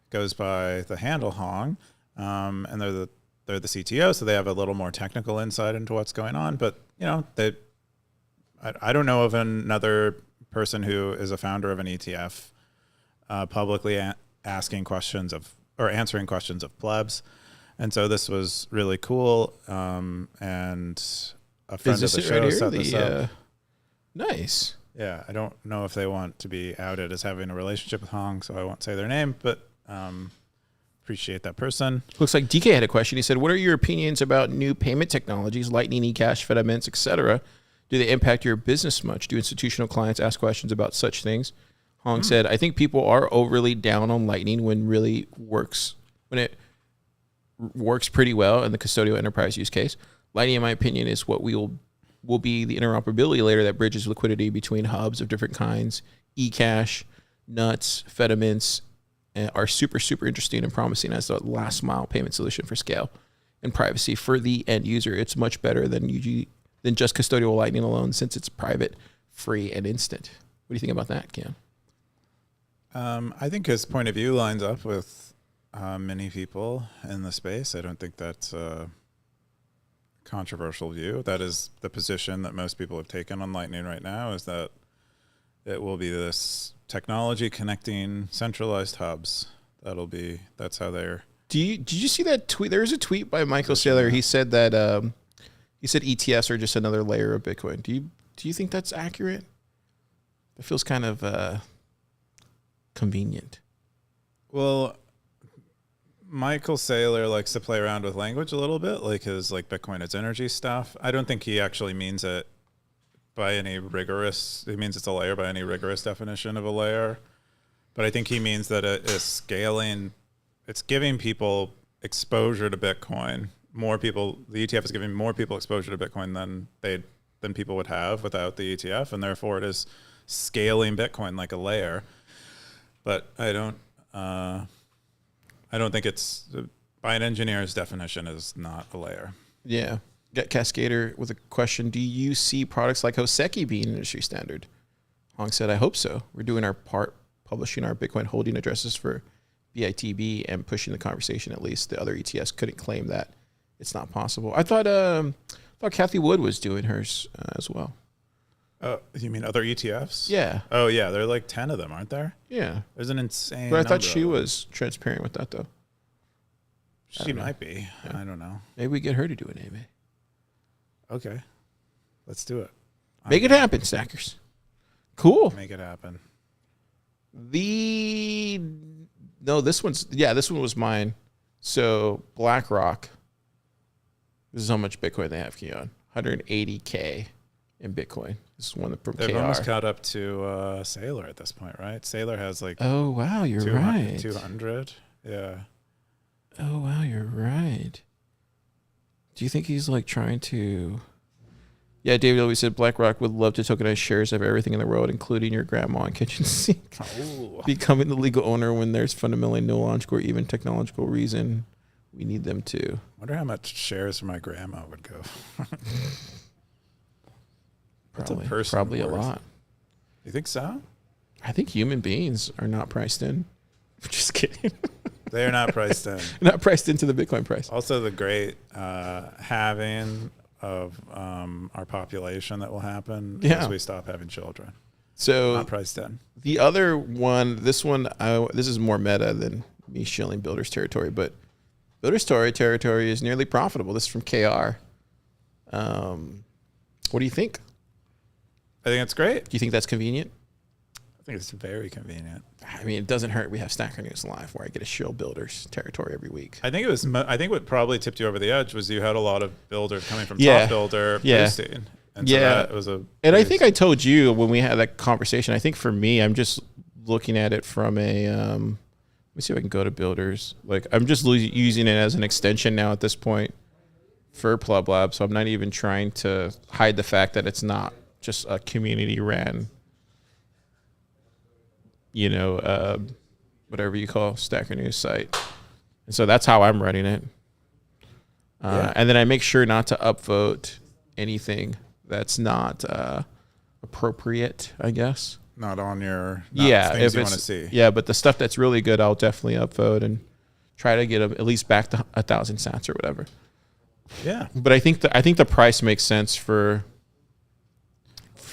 goes by the handle Hong. And they're the CTO, so they have a little more technical insight into what's going on. But I don't know of another person who is a founder of an ETF publicly answering questions of plebs, and so this was really cool. And a friend of the show set this up. Nice. Yeah, I don't know if they want to be outed as having a relationship with Hong, so I won't say their name, but appreciate that person. Looks like DK had a question. He said, what are your opinions about new payment technologies, Lightning, eCash, Fedimints, etc.? Do they impact your business much? Do institutional clients ask questions about such things? Hong said, I think people are overly down on Lightning when it works pretty well in the custodial enterprise use case. Lightning, in my opinion, is what will be the interoperability layer that bridges liquidity between hubs of different kinds. eCash, Nuts, Fedimints are super, super interesting and promising as the last mile payment solution for scale and privacy for the end user. It's much better than just custodial Lightning alone, since it's private, free, and instant. What do you think about that, Cam? I think his point of view lines up with many people in the space. I don't think that's a controversial view. That is the position that most people have taken on Lightning right now, is that it will be this technology connecting centralized hubs. That's how they're. Did you see that tweet? There was a tweet by Michael Saylor. He said that ETFs are just another layer of Bitcoin. Do you think that's accurate? It feels kind of convenient. Well, Michael Saylor likes to play around with language a little bit, like his Bitcoin is energy stuff. I don't think he actually means it by any rigorous. He means it's a layer by any rigorous definition of a layer, but I think he means that it is scaling. It's giving people exposure to Bitcoin. The ETF is giving more people exposure to Bitcoin than people would have without the ETF, and therefore it is scaling Bitcoin like a layer. But I don't think it's, by an engineer's definition, is not a layer. Yeah. Get Cascader with a question. Do you see products like Hoseki being industry standard? Hong said, I hope so. We're doing our part, publishing our Bitcoin holding addresses for BITB and pushing the conversation. At least the other ETFs couldn't claim that it's not possible. I thought Kathy Wood was doing hers as well. Oh, you mean other ETFs? Yeah. Oh, yeah. There are like 10 of them, aren't there? Yeah. There's an insane But I thought number she of them. was transparent with that, though. She might be. Yeah. I don't know. Maybe we get her to do an AMA. Okay. Let's do it. Make it happen, stackers. Cool. Make it happen. This one was mine. So BlackRock, this is how much Bitcoin they have, Keyan. 180K in Bitcoin. This is one from They've KR. almost caught up to Saylor at this point, right? Saylor has like Oh, wow, you're 200, right. 200. Yeah. Oh, wow, you're right. Do you think he's like trying to... Yeah, David always said BlackRock would love to tokenize shares of everything in the world, including your grandma and kitchen sink. Oh. Becoming the legal owner when there's fundamentally no logical or even technological reason we need them to. Wonder how much shares for my grandma would go. That's a person Probably a worth. lot. You think so? I think human beings are not priced in. Just kidding. They are not priced in. Not priced into the Bitcoin price. Also, the great halving of our population that will happen as we stop having children. So Not priced in. the other one, this is more meta than me shilling Builder's Territory, but Builder's Territory is nearly profitable. This is from KR. What do you think? I think it's great. Do you think that's convenient? I think it's very convenient. I mean, it doesn't hurt. We have Stacker News Live where I get to shill Builder's Territory every week. I think what probably tipped you over the edge was you had a lot of builders coming from Yeah. Top Builder Yeah. boosting. And so Yeah. that was And I think I told you when we had that conversation, I think for me, I'm just looking at it from a, let me see if I can go to Builders. Like I'm just using it as an extension now at this point for Plub Lab. So I'm not even trying to hide the fact that it's not just a community ran, whatever you call Stacker News site. And so that's how I'm running it. And then I make sure not to upvote anything that's not appropriate, I guess. not on your if things you want to see. Yeah, but the stuff that's really good, I'll definitely upvote and try to get them at least back to 1,000 sats or whatever. Yeah. But I think the price makes sense for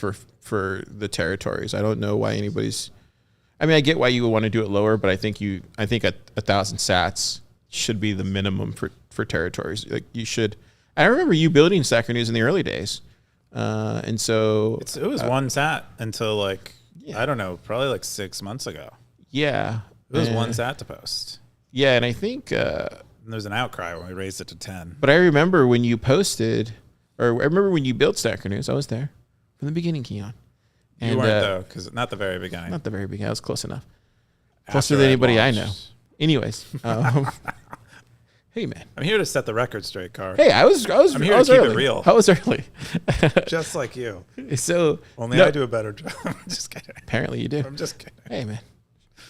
the territories. I don't know why anybody's. I mean, I get why you would want to do it lower, but I think at 1,000 sats should be the minimum for territories. Like you should. I remember you building Stacker News in the early days, and so it was one sat until I don't know, probably 6 months ago. Yeah, It was one sat to post. Yeah, and I think. And there's an outcry when we raised it to 10. But I remember when you posted, or I remember when you built Stacker News. I was there from the beginning, Keyan. You weren't though, because not the very beginning. Not the very beginning. I was close enough. After Closer than anybody I launched. know. Anyways, hey man. I'm here to set the record straight, Car. Hey, I'm here to keep it real. I was early. Just like you. So Only no, I do a better job. I'm just kidding. Apparently you do. I'm just kidding. Hey man,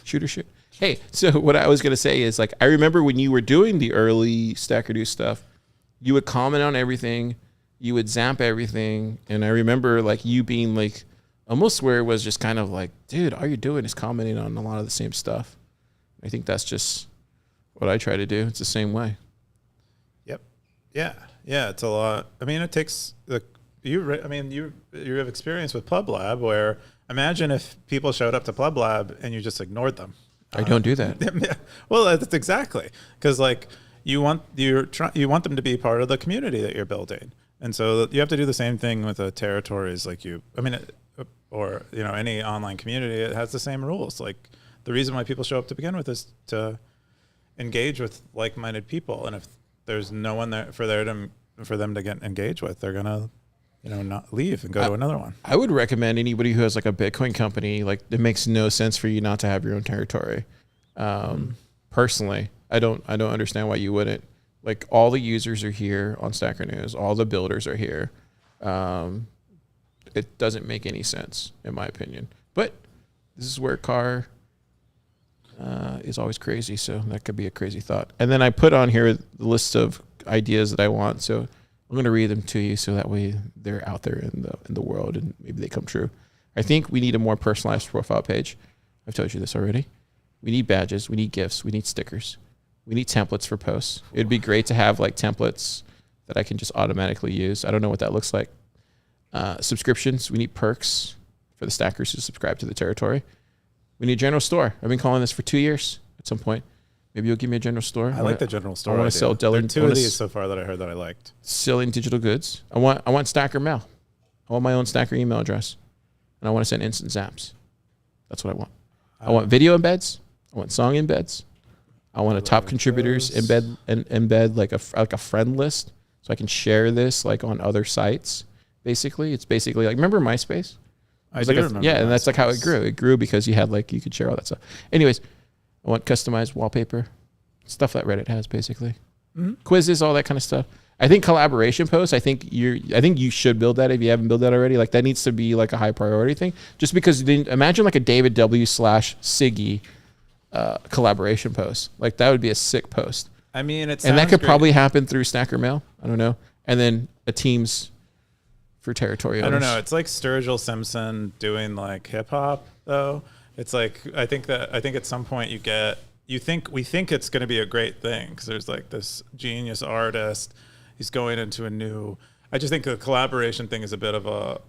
shoot. Hey, so what I was gonna say is I remember when you were doing the early Stacker News stuff, you would comment on everything, you would zamp everything, and I remember you being almost where it was just kind of dude, all you're doing is commenting on a lot of the same stuff. I think that's just what I try to do. It's the same way. Yep. Yeah. Yeah. It's a lot. I mean, it takes you have experience with Plub Lab where imagine if people showed up to Plub Lab and you just ignored them. I don't do that. Well, that's exactly because you want them to be part of the community that you're building, and so you have to do the same thing with the territories. Or any online community, it has the same rules. The reason why people show up to begin with is to engage with like-minded people, and if there's no one there for them to get engaged with, they're gonna not leave and go to another one. I would recommend anybody who has a Bitcoin company, it makes no sense for you not to have your own territory. Personally, I don't understand why you wouldn't. All the users are here on Stacker News. All the builders are here. It doesn't make any sense in my opinion, but this is where Car is always crazy. So that could be a crazy thought. And then I put on here the list of ideas that I want. So I'm going to read them to you so that way they're out there in the world and maybe they come true. I think we need a more personalized profile page. I've told you this already. We need badges. We need gifts. We need stickers. We need templates for posts. It'd be great to have like templates that I can just automatically use. I don't know what that looks like. Subscriptions. We need perks for the stackers who subscribe to the territory. We need a general store. I've been calling this for 2 years. At some point, maybe you'll give me a general store. I like the general store. I want to sell. There are two of these so far that I heard that I liked. Selling digital goods. I want stacker mail. I want my own stacker email address, and I want to send instant zaps. That's what I want. I want video embeds. I want song embeds. I want a top contributors embed like a friend list, so I can share this like on other sites. Basically, it's basically like, remember MySpace? I do remember. Yeah, and MySpace. that's like how it grew. It grew because you could share all that stuff. Anyways, I want customized wallpaper, stuff that Reddit has basically. Mm-hmm. Quizzes, all that kind of stuff. I think collaboration posts. I think you should build that if you haven't built that already. Like that needs to be like a high priority thing. Just because imagine like a David W. / Siggy collaboration post. Like that would be a sick post. I mean, and that could probably happen through Stacker Mail. I don't know. And then a Teams for territory owners. I don't know. It's like Sturgill Simpson doing like hip hop though. It's like I think at some point we think it's going to be a great thing because there's like this genius artist. He's going into a new. I just think the collaboration thing is a bit of a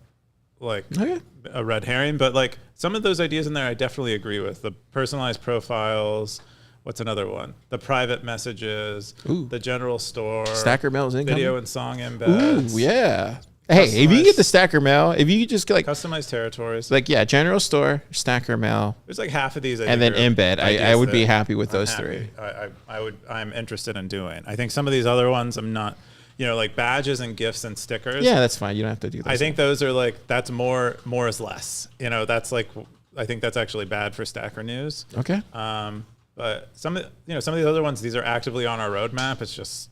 a red herring. But like some of those ideas in there, I definitely agree with. The personalized profiles. What's another one? The private messages. Ooh. The general store. Stacker Mail is incoming. Video and song embeds. Ooh, yeah. Hey, if you get the Stacker Mail, if you just get like customized territories, like general store, Stacker Mail, there's like half of these, and then embed. I would be happy with those three. I'm interested in doing. I think some of these other ones, I'm not. Like badges and gifts and stickers. Yeah, that's fine. You don't have to do that. I think those are like that's more is less. That's like I think that's actually bad for Stacker News. Okay. But some of these other ones, these are actively on our roadmap. It's just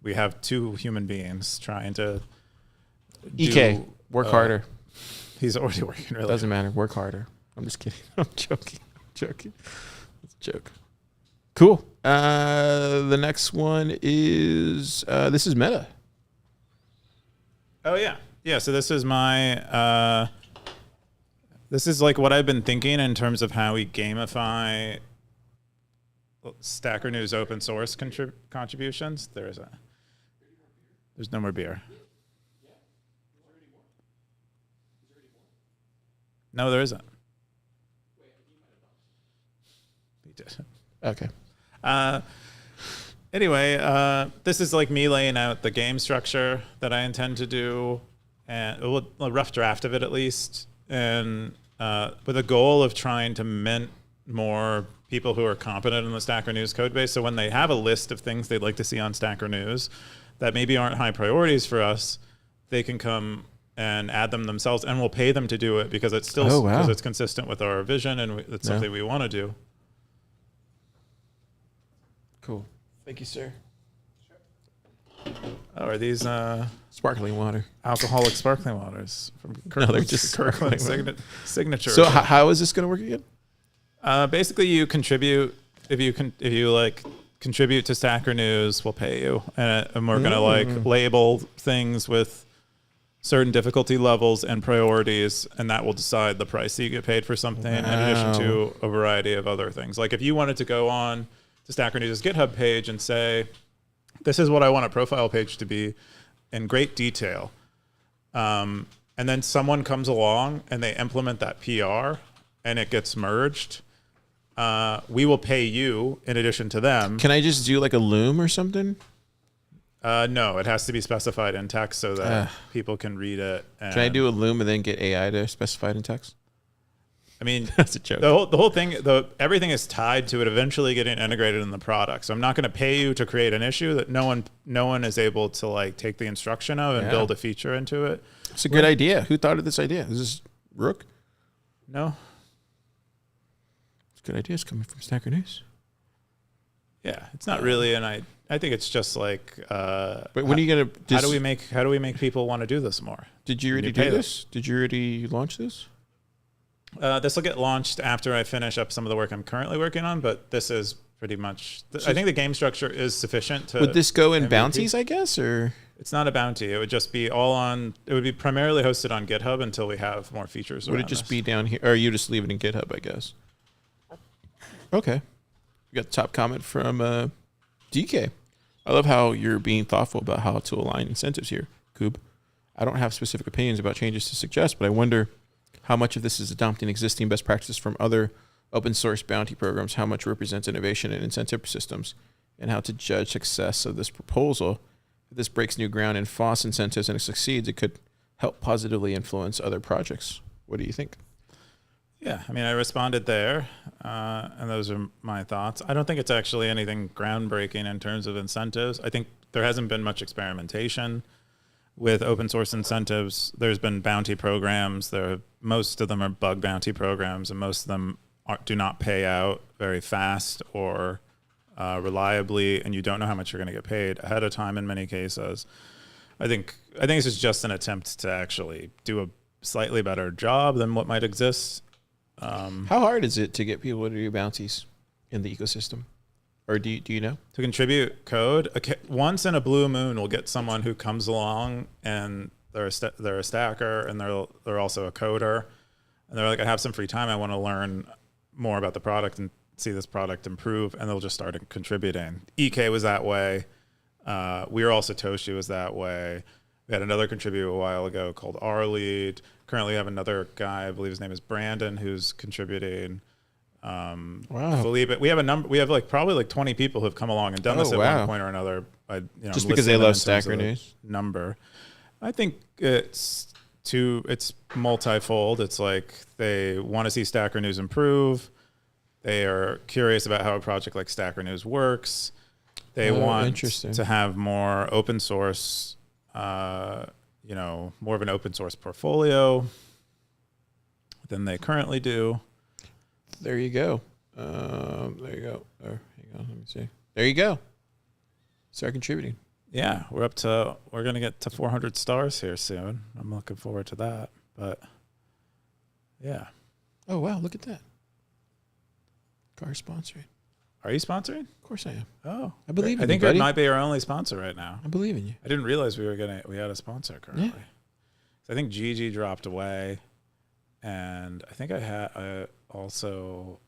we have two human beings trying to. EK, work harder. He's already working really Doesn't matter. Work harder. I'm just kidding. I'm joking. It's a joke. Cool. The next one is this is Meta. Oh yeah. Yeah, so this is my this is like what I've been thinking in terms of how we gamify Stacker News open source contributions. There's no more beer. No, there isn't. He did. Okay. Anyway, this is like me laying out the game structure that I intend to do, and a rough draft of it at least, and with a goal of trying to mint more people who are competent in the Stacker News code base. So when they have a list of things they'd like to see on Stacker News that maybe aren't high priorities for us, they can come and add them themselves, and we'll pay them to do it because it's still because it's consistent with our vision and it's something we want to do. Cool. Thank you, sir. Oh, are these sparkling water? Alcoholic sparkling waters from Kirkland, no, they're just Kirkland signature. So how is this going to work again? Basically, you contribute if you like contribute to Stacker News, we'll pay you, and we're going to like label things with certain difficulty levels and priorities, and that will decide the price that you get paid for something in addition to a variety of other things. Like if you wanted to go on to Stacker News' GitHub page and say, this is what I want a profile page to be in great detail, and then someone comes along and they implement that PR and it gets merged, we will pay you in addition to them. Can I just do like a loom or something? No, it has to be specified in text so that people can read it. Can I do a loom and then get AI to specify it in text? I mean, that's a joke. The whole thing, everything is tied to it eventually getting integrated in the product. So I'm not going to pay you to create an issue that no one is able to like take the instruction of and build a feature into it. It's a good idea. Who thought of this idea? Is this Rook? No. It's a good idea. It's coming from Stacker News. Yeah, it's not really, and I think it's just like. But when are you gonna? How do we make people want to do this more? Did you already do this? Did you already launch this? This will get launched after I finish up some of the work I'm currently working on, but this is pretty much. I think the game structure is sufficient to. Would this go in MVP. bounties? I guess, or It's not a bounty. It would just be it would be primarily hosted on GitHub until we have more features. Would it just be down here? Or you just leave it in GitHub, I guess? Okay. We got the top comment from DK. I love how you're being thoughtful about how to align incentives here, Koob. I don't have specific opinions about changes to suggest, but I wonder how much of this is adopting existing best practices from other open source bounty programs, how much represents innovation in incentive systems, and how to judge success of this proposal. If this breaks new ground in FOSS incentives and it succeeds, it could help positively influence other projects. What do you think? Yeah, I mean, I responded there, and those are my thoughts. I don't think it's actually anything groundbreaking in terms of incentives. I think there hasn't been much experimentation with open source incentives. There's been bounty programs. Most of them are bug bounty programs, and most of them do not pay out very fast or reliably, and you don't know how much you're going to get paid ahead of time in many cases. I think this is just an attempt to actually do a slightly better job than what might exist. How hard is it to get people to do bounties in the ecosystem? Or do you know? To contribute code, once in a blue moon, we'll get someone who comes along and they're a stacker and they're also a coder, and they're like, I have some free time, I want to learn more about the product and see this product improve, and they'll just start contributing. EK was that way. We Are All Satoshi was that way. We had another contributor a while ago called R Lead. Currently, we have another guy, I believe his name is Brandon, who's contributing. Wow. Felipe. We have a number. We have probably 20 people who've come along and done this at one point or another. Just because they love Stacker News. Number. I think it's multifold. It's like they want to see Stacker News improve. They are curious about how a project like Stacker News works. They want to have more open source, more of an open source portfolio than they currently do. There you go. There you go. Hang on, let me see. There you go. Start contributing. Yeah, we're going to get to 400 stars here soon. I'm looking forward to that. But yeah. Oh, wow. Look at that. Car sponsoring. Are you sponsoring? Of course I am. Oh, I believe in you, I think buddy. it might be our only sponsor right now. I believe in you. I didn't realize we had a sponsor currently. Yeah. So I think Gigi dropped away, and I think I had also,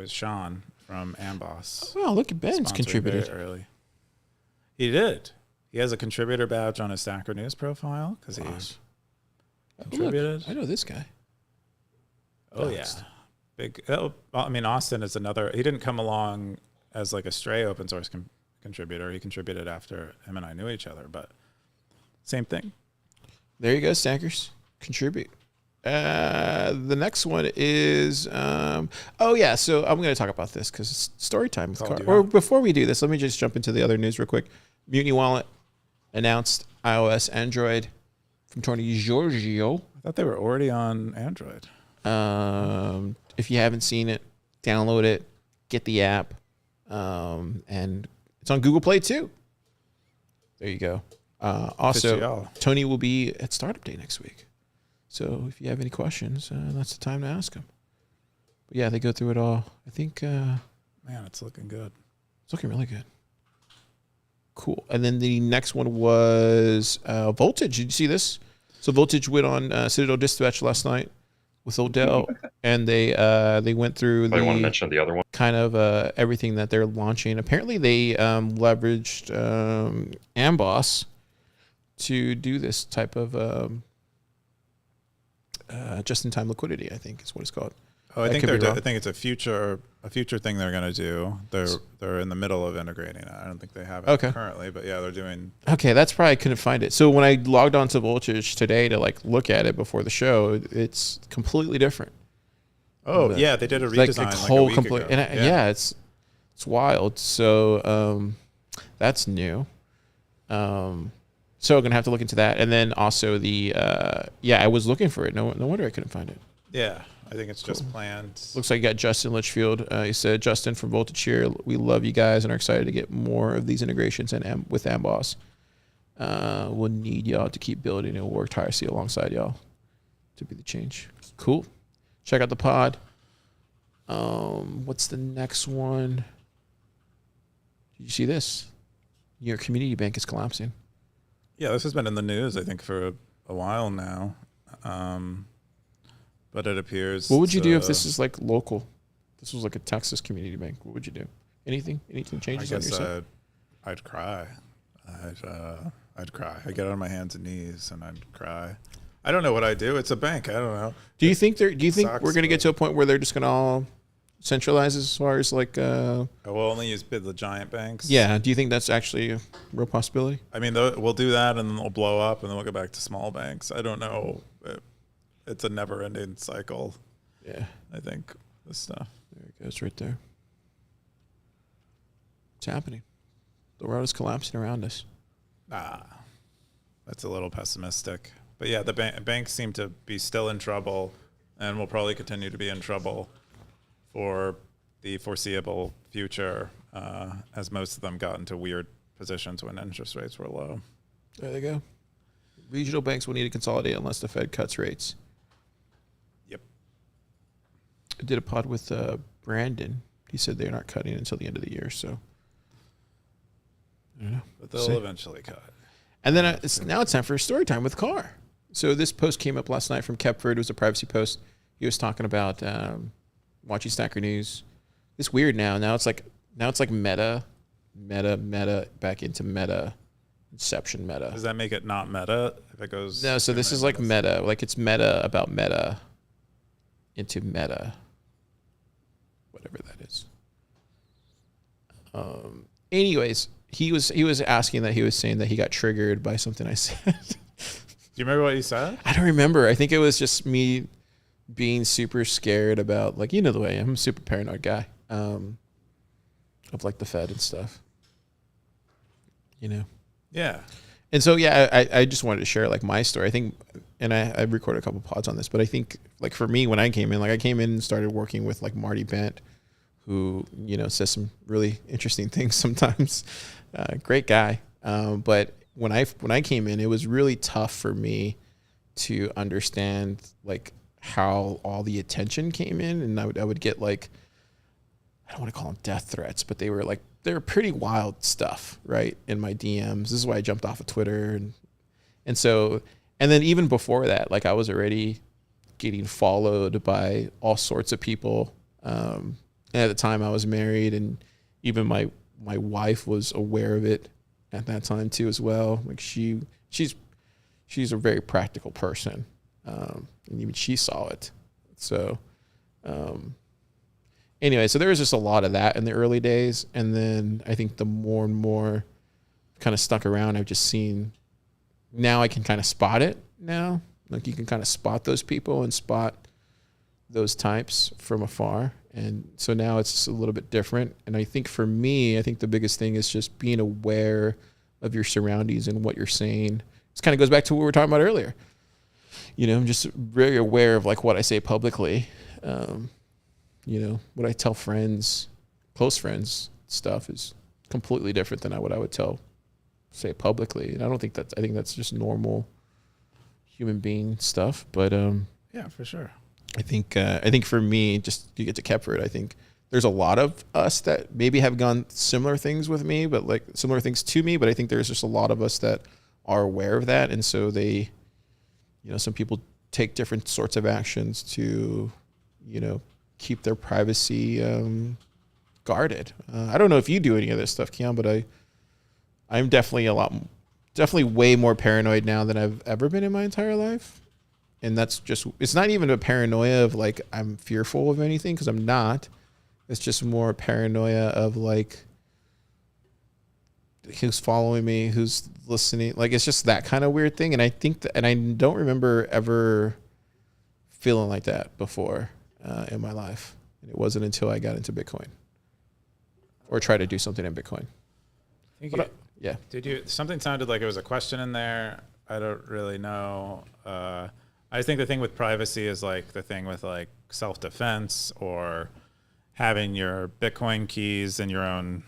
Sean from Amboss. Oh, look at Ben's contributed early. He did. He has a contributor badge on his Stacker News profile because he contributed. Look, I know this guy. Oh, yeah. Big. Austin is another. He didn't come along as like a stray open source contributor. He contributed after him and I knew each other, but same thing. There you go, Stackers. Contribute. The next one is, so I'm going to talk about this because it's story time with Car. Or before we do this, let me just jump into the other news real quick. Mutiny Wallet announced iOS, Android from Tony Giorgio. I thought they were already on Android. If you haven't seen it, download it, get the app, and it's on Google Play too. There you go. Also, Tony will be at Startup Day next week. So if you have any questions, that's the time to ask him. But yeah, they go through it all. I think... man, it's looking good. It's looking really good. Cool. And then the next one was Voltage. Did you see this? So Voltage went on Citadel Dispatch last night with Odell, and they went through I want to mention the other one. Kind of everything that they're launching. Apparently they leveraged Amboss to do this type of just-in-time liquidity, I think is what it's called. Oh, I think it's a future thing they're going to do. They're in the middle of integrating it. I don't think they have it currently, but yeah, they're doing. Okay, that's probably I couldn't find it. So when I logged on to Voltage today to look at it before the show, it's completely different. Oh yeah, they did a redesign a week ago. And it's wild. So that's new. So I'm gonna have to look into that, and then also the I was looking for it. No wonder I couldn't find it. Yeah. I think it's just planned. Looks like you got Justin Litchfield. He said, Justin from Voltage here. We love you guys and are excited to get more of these integrations with Amboss. We'll need y'all to keep building and work tirelessly alongside y'all to be the change. Cool. Check out the pod. What's the next one? Did you see this? your community bank is collapsing. Yeah, this has been in the news, I think, for a while now. But it appears. What would you do if this is like local? This was like a Texas community bank. What would you do? Anything? Anything changes on your side? I'd cry. I'd cry. I'd get on my hands and knees and I'd cry. I don't know what I'd do. It's a bank. I don't know. Do you think we're going to get to a point where they're just going to all centralize as far as like? We'll only use the giant banks. Yeah. Do you think that's actually a real possibility? I mean, we'll do that and then they'll blow up and then we'll go back to small banks. I don't know. It's a never-ending cycle. Yeah. I think this stuff. There it goes, right there. It's happening. The world is collapsing around us. That's a little pessimistic. But yeah, the banks seem to be still in trouble and will probably continue to be in trouble for the foreseeable future, as most of them got into weird positions when interest rates were low. There they go. Regional banks will need to consolidate unless the Fed cuts rates. Yep. I did a pod with Brandon. He said they're not cutting until the end of the year, so I don't know. But they'll eventually cut. And then now it's time for a story time with Car. So this post came up last night from Kepford. It was a privacy post. He was talking about watching Stacker News. It's weird now. Now it's like meta, back into meta, inception meta. Does that make it not meta if it goes? No, so this is like meta. Like it's meta about meta into meta. Whatever that is. Anyways, he was asking that he was saying that he got triggered by something I said. Do you remember what you said? I don't remember. I think it was just me being super scared about, like, you know the way I am. I'm a super paranoid guy of like the Fed and stuff. You know? Yeah. And so, yeah, I just wanted to share like my story. I think, and I recorded a couple pods on this, but I think like for me, when I came in and started working with like Marty Bent, who, you know, says some really interesting things sometimes. Great guy. But when I came in, it was really tough for me to understand like how all the attention came in, and I would get like, I don't want to call them death threats, but they were pretty wild stuff, right, in my DMs. This is why I jumped off of Twitter, and so, and then even before that, like I was already getting followed by all sorts of people. And at the time I was married, and even my wife was aware of it at that time too as well. Like she's a very practical person. And even she saw it. So, anyway, so there was just a lot of that in the early days. And then I think the more and more kind of stuck around, I've just seen, now I can kind of spot it now. Like you can kind of spot those people and spot those types from afar. And so now it's a little bit different. And I think for me, the biggest thing is just being aware of your surroundings and what you're saying. This kind of goes back to what we were talking about earlier. You know, I'm just very aware of like what I say publicly. You know, what I tell friends, close friends, stuff is completely different than what I would say publicly. And I think that's just normal human being stuff. But yeah, for sure. I think for me, just to get to Kepford, I think there's a lot of us that maybe have gone similar things with me, but like similar things to me. But I think there's just a lot of us that are aware of that. And so they, you know, some people take different sorts of actions to, you know, keep their privacy guarded. I don't know if you do any of this stuff, Keyan, but I'm definitely way more paranoid now than I've ever been in my entire life. And that's just, it's not even a paranoia of like, I'm fearful of anything, because I'm not. It's just more paranoia of like, who's following me, who's listening. Like, it's just that kind of weird thing. And I think and I don't remember ever feeling like that before in my life. And it wasn't until I got into Bitcoin or tried to do something in Bitcoin. Yeah. Something sounded like it was a question in there. I don't really know. I think the thing with privacy is like the thing with like self-defense or having your Bitcoin keys in your own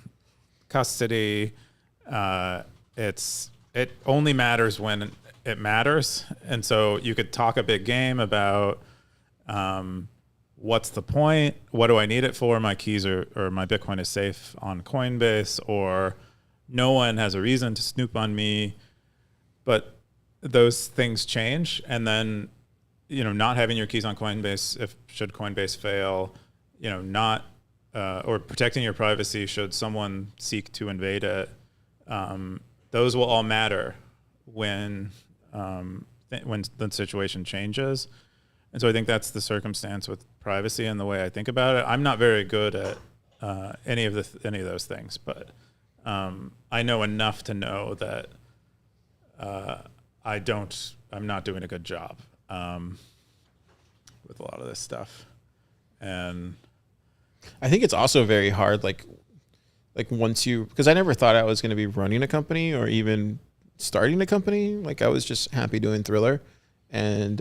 custody. It only matters when it matters. And so you could talk a big game about what's the point? What do I need it for? My keys or my Bitcoin is safe on Coinbase, or no one has a reason to snoop on me. But those things change, and then, not having your keys on Coinbase should Coinbase fail, not or protecting your privacy should someone seek to invade it. Those will all matter when the situation changes. And so I think that's the circumstance with privacy and the way I think about it. I'm not very good at any of those things, but I know enough to know that I'm not doing a good job with a lot of this stuff. And I think it's also very hard, like once because I never thought I was going to be running a company or even starting a company. Like I was just happy doing Thriller. And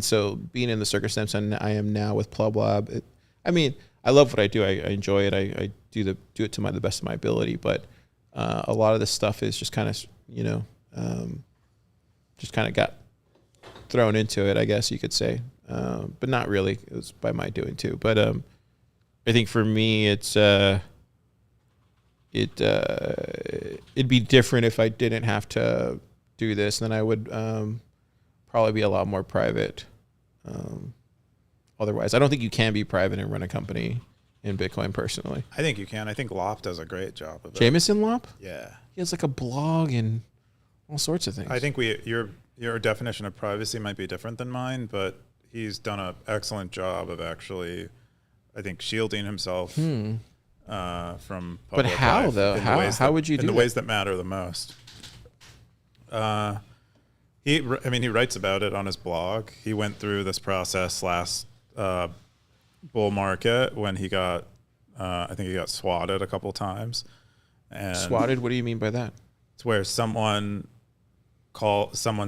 so being in the circumstance I am now with Plub Lab, I love what I do. I enjoy it. I do it to the best of my ability. But a lot of this stuff is just kind of, just kind of got thrown into it, I guess you could say. But not really. It was by my doing too. But I think for me, it'd be different if I didn't have to do this. Then I would probably be a lot more private. Otherwise, I don't think you can be private and run a company in Bitcoin personally. I think you can. I think Lop does a great job of it. Jameson Lop? Yeah. He has like a blog and all sorts of things. I think your definition of privacy might be different than mine, but he's done an excellent job of actually, I think, shielding himself from public But how life though? How would you do in the that? ways that matter the most? He writes about it on his blog. He went through this process last bull market when he got, I think he got swatted a couple times. And Swatted? What do you mean by that? it's where someone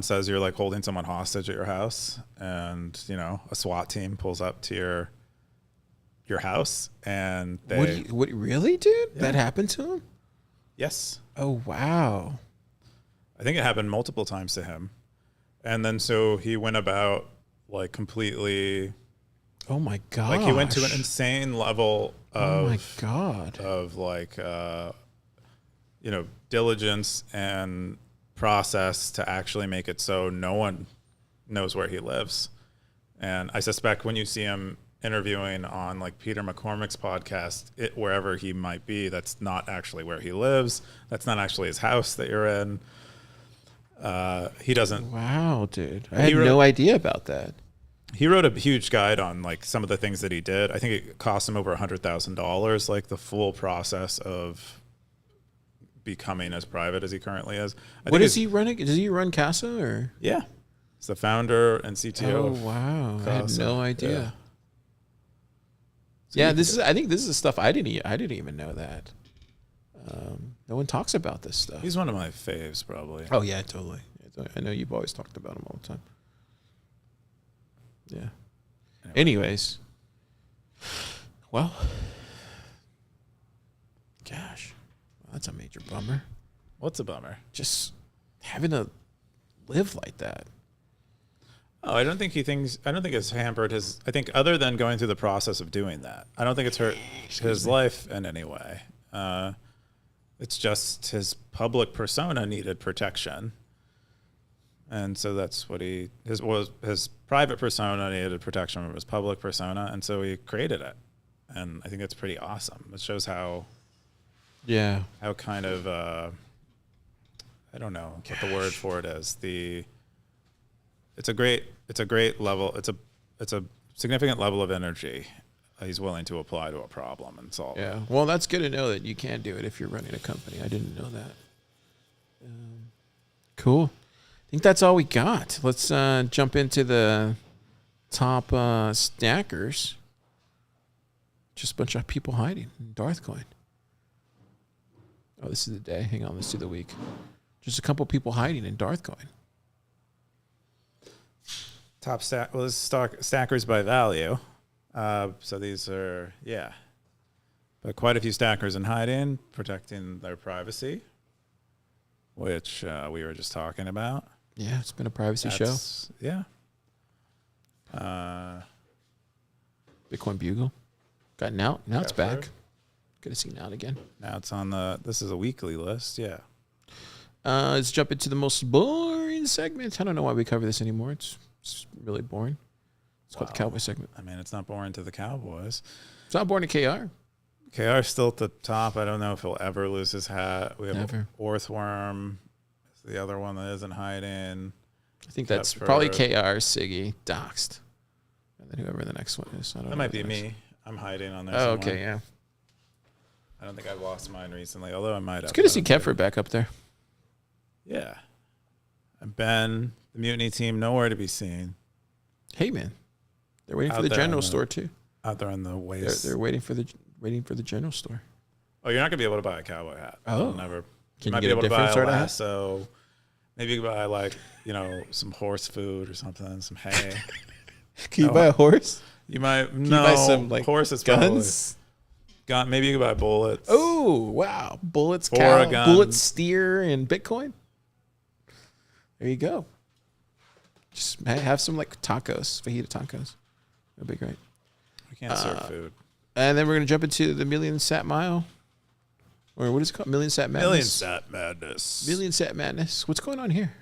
says you're like holding someone hostage at your house, and a SWAT team pulls up to your house, and they What really, dude? Yeah. That happened to him? yes, Oh wow. I think it happened multiple times to him. And then so he went about like completely, Oh my god. like he went to an insane level of Oh my god. of like diligence and process to actually make it so no one knows where he lives. And I suspect when you see him interviewing on like Peter McCormick's podcast, wherever he might be, that's not actually where he lives. That's not actually his house that you're in. He doesn't. Wow, dude. I had no idea about that. He wrote a huge guide on like some of the things that he did. I think it cost him over $100,000, like the full process of becoming as private as he currently is. What is he running? Does he run Casa or? Yeah, he's the founder and CTO. Oh of wow, I had Casa. no idea. Yeah. So Yeah, I think this is the stuff I didn't even know that. No one talks about this stuff. He's one of my faves, probably. Oh yeah, totally. I know you've always talked about him all the time. Yeah. Anyways, well, gosh, that's a major bummer. What's a bummer? Just having to live like that. Oh, I don't think it's hampered his. I think other than going through the process of doing that, I don't think it's hurt his life in any way. It's just his public persona needed protection, and so that's what his private persona needed protection from his public persona, and so he created it, and I think it's pretty awesome. It shows how kind of I don't know what the word for it is. It's a great level. It's a significant level of energy he's willing to apply to a problem and solve. Yeah. Well, that's good to know that you can do it if you're running a company. I didn't know that. Cool. I think that's all we got. Let's jump into the top stackers. Just a bunch of people hiding in Darthcoin. Oh, this is the day. Hang on. Let's do the week. Just a couple people hiding in Darthcoin. Top stack. Well, this is stackers by value. So these are, but quite a few stackers in hiding, protecting their privacy, which we were just talking about. Yeah, it's been a privacy show. Yeah. Bitcoin Bugle. Now it's back. Good to see now and again. Now it's on this is a weekly list. Yeah. Let's jump into the most boring segment. I don't know why we cover this anymore. It's really boring. It's called the Cowboy segment. I mean, it's not boring to the Cowboys. It's not boring to KR. KR's still at the top. I don't know if he'll ever lose his hat. We have Never. Orthworm. The other one that isn't hiding. I think that's probably KR, Siggy, Doxed. And then whoever the next one is. I don't know. That might be me. I'm hiding on there. Oh, somewhere. okay, yeah. I don't think I've lost mine recently, although I might have. It's good to see Keffer back up there. Yeah. And Ben, the Mutiny team, nowhere to be seen. Hey, man. They're waiting for the general store, too. Out there on the waste. They're waiting for the general store. Oh, you're not going to be able to buy a cowboy hat. Oh. Never. Can you might get be able a to buy different a sort of hat? lasso. Maybe you could buy, like, some horse food or something, some hay. Can you buy a horse? You might. Can no. you buy some, like, horses guns? Gun. Maybe you could buy bullets. Oh, wow. Bullets, gun. bullets, steer, and Bitcoin. There you go. Just have some, like, tacos, fajita tacos. That'd be great. We can't serve food. And then we're going to jump into the Million Sat Mile. Or what is it called? Million Sat Madness? Million Sat Madness. Million Sat Madness. What's going on here?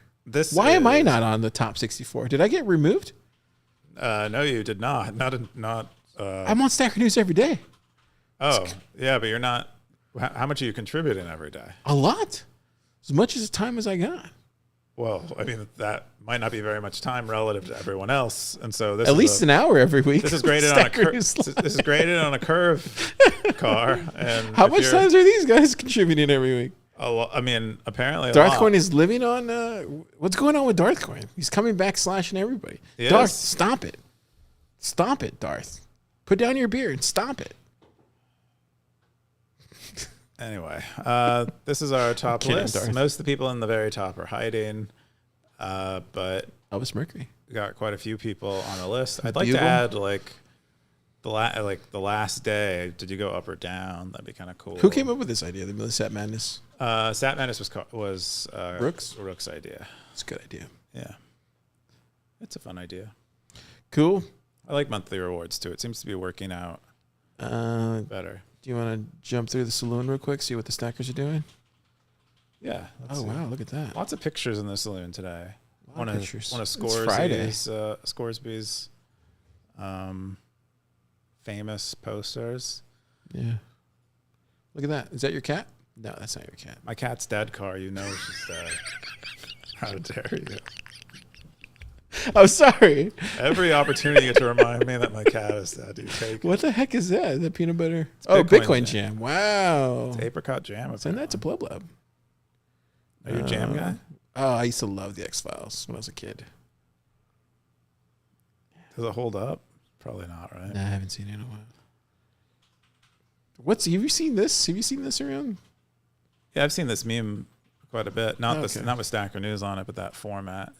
Why am I not on the top 64? Did I get removed? No, you did not. Not. I'm on Stacker News every day. Oh, yeah, but you're not. How much are you contributing every day? A lot. As much as time as I got. Well, I mean, that might not be very much time relative to everyone else, and so this at least an hour every week. This is graded on a curve. This is graded on a curve car. And how much times are these guys contributing every week? I mean, apparently, Darthcoin is living on. What's going on with Darthcoin? He's coming back, slashing everybody. Yes. Darth, stop it! Stop it, Darth. Put down your beer and stop it. Anyway, this is our top list. Darth. Most of the people in the very top are hiding, but Elvis Mercury. We got quite a few people on the list. I'd like Bugle? to add the last day. Did you go up or down? That'd be kind of cool. Who came up with this idea? The Million Sat Madness. Sat Madness was Rook's idea. It's a good idea. Yeah, it's a fun idea. Cool. I like monthly rewards too. It seems to be working out better. Do you want to jump through the saloon real quick, see what the stackers are doing? Yeah. Oh, wow. Look at that. Lots of pictures in the saloon today. One of pictures. One of Scoresby's famous posters. Yeah. Look at that. Is that your cat? No, that's not your cat. My cat's dead, Car. You know she's dead. How dare you? I'm sorry. Every opportunity you get to remind me that my cat is dead, you take it. What the heck is that? Is that peanut butter? It's Bitcoin jam. Wow. It's apricot jam. Send that to Plub Lab. Are you a jam guy? Oh, I used to love the X-Files when I was a kid. Does it hold up? Probably not, right? Nah, I haven't seen it in a while. Have you seen this? Have you seen this around? Yeah, I've seen this meme quite a bit. Not Okay. not with Stacker News on it, but that format.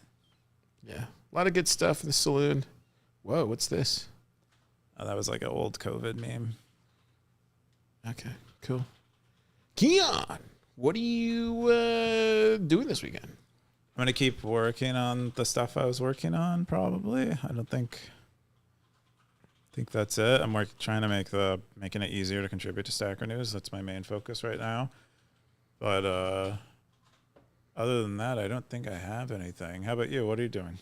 Yeah. A lot of good stuff in the saloon. Whoa, what's this? Oh, that was like an old COVID meme. Okay, cool. Keyan, what are you doing this weekend? I'm going to keep working on the stuff I was working on, probably. I don't think that's it. I'm trying to making it easier to contribute to Stacker News. That's my main focus right now. But other than that, I don't think I have anything. How about you? What are you doing?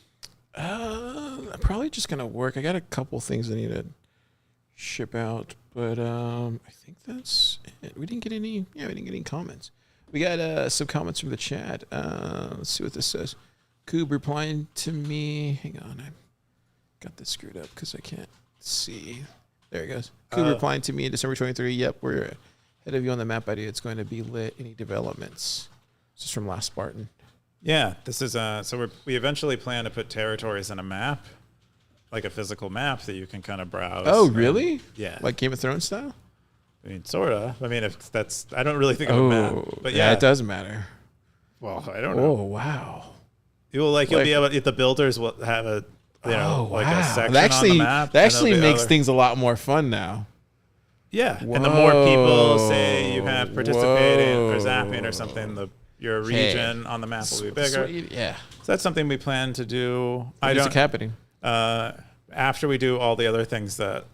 I'm probably just gonna work. I got a couple things I need to ship out, but I think that's it. We didn't get any comments. We got some comments from the chat. Let's see what this says. Coob replying to me. Hang on, I got this screwed up because I can't see. There it goes. Coob replying to me in December 23. Yep, we're ahead of you on the map idea. It's going to be lit. Any developments? This is from Last Spartan. Yeah, this is so we eventually plan to put territories in a map, like a physical map that you can kind of browse. Oh, really? Yeah. Like Game of Thrones style? I mean, sort of. I mean, if that's, I don't really think of a map, but yeah, it doesn't matter. Well, I don't know. Oh, wow. You'll be able, if the builders will have a, a section on the map. That actually makes things a lot more fun now. Yeah. Whoa. And the more people say you have participating or zapping or something, your region on the map will be bigger. Yeah. So that's something we plan to do. What's happening? After we do all the other things that,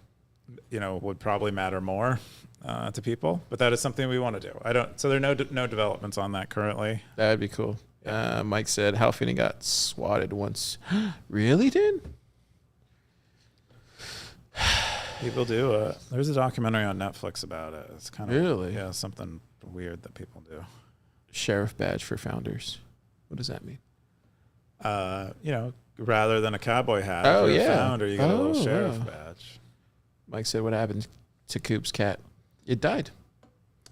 would probably matter more. to people, but that is something we want to do. So there are no developments on that currently. That'd be cool. Mike said Hal Finney got swatted once. Really, dude? People do. There's a documentary on Netflix about it. It's kind of really, something weird that people do. Sheriff badge for founders. What does that mean? Rather than a cowboy hat for a founder, you get a little sheriff badge. Mike said, what happened to Coop's cat? It died.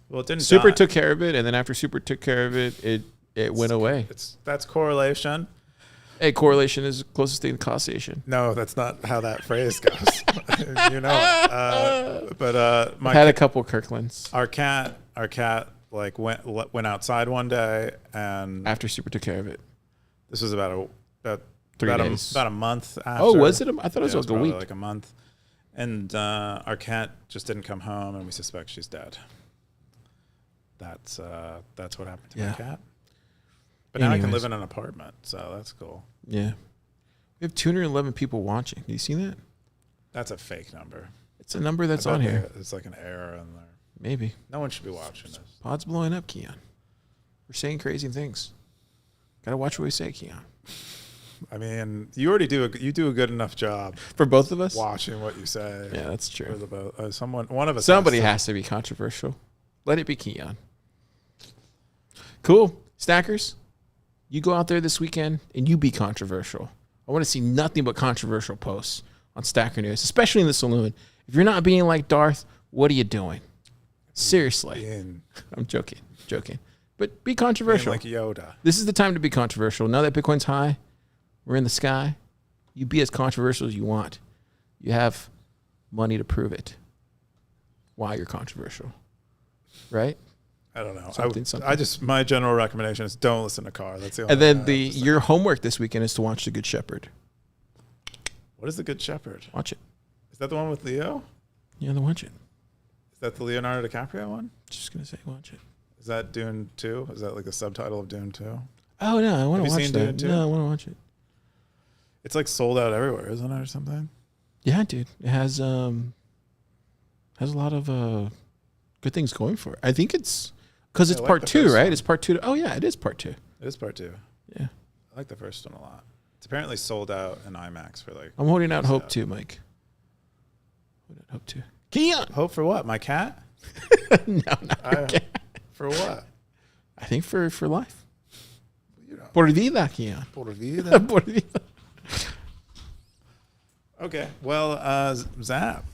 Well, it didn't. Super die. took care of it, and then after Super took care of it, it went away. That's correlation. Hey, correlation is the closest thing to causation. No, that's not how that phrase goes. But I've had a couple Kirklands. Our cat like went outside one day, and after Super took care of it. This was about 3 days. About a month after. Oh, was it? I thought it was like a week. Like a month. And our cat just didn't come home, and we suspect she's dead. That's what happened to my cat. But now I can live in an apartment, so that's cool. Yeah. We have 211 people watching. Do you see that? That's a fake number. It's a number that's on here. It's like an error in there. Maybe. No one should be watching this. Pod's blowing up, Keyan. We're saying crazy things. Gotta watch what we say, Keyan. I mean, you do a good enough job for both of us watching what you say. Yeah, that's true. One of us. Somebody has to be controversial. Let it be Keyan. Cool, Stackers. You go out there this weekend and you be controversial. I want to see nothing but controversial posts on Stacker News, especially in the saloon. If you're not being like Darth, what are you doing? Seriously, I'm joking. But be controversial. Being like Yoda. This is the time to be controversial. Now that Bitcoin's high, we're in the sky. You be as controversial as you want. You have money to prove it. Why you're controversial, right? I don't know. Something. My general recommendation is don't listen to Car. That's the only. And then your homework this weekend is to watch The Good Shepherd. What is The Good Shepherd? Watch it. Is that the one with Leo? Yeah, then watch it. Is that the Leonardo DiCaprio one? Just gonna say watch it. Is that Dune 2? Is that like the subtitle of Dune 2? Oh no, I want to watch that. Dune 2? No, I want to watch it. It's like sold out everywhere, isn't it, or something? Yeah, dude. It has a lot of good things going for it. I think it's because it's part 2, right? It's part 2. Oh yeah, it is part 2. It is part 2. Yeah, I like the first one a lot. It's apparently sold out in IMAX for like. I'm holding out hope too, Mike. Holding out hope too. Keyan. Hope for what? My cat? No, not cat. For what? I think for life. Por vida, Keyan. Por vida. Por vida. Okay. Well, Zap.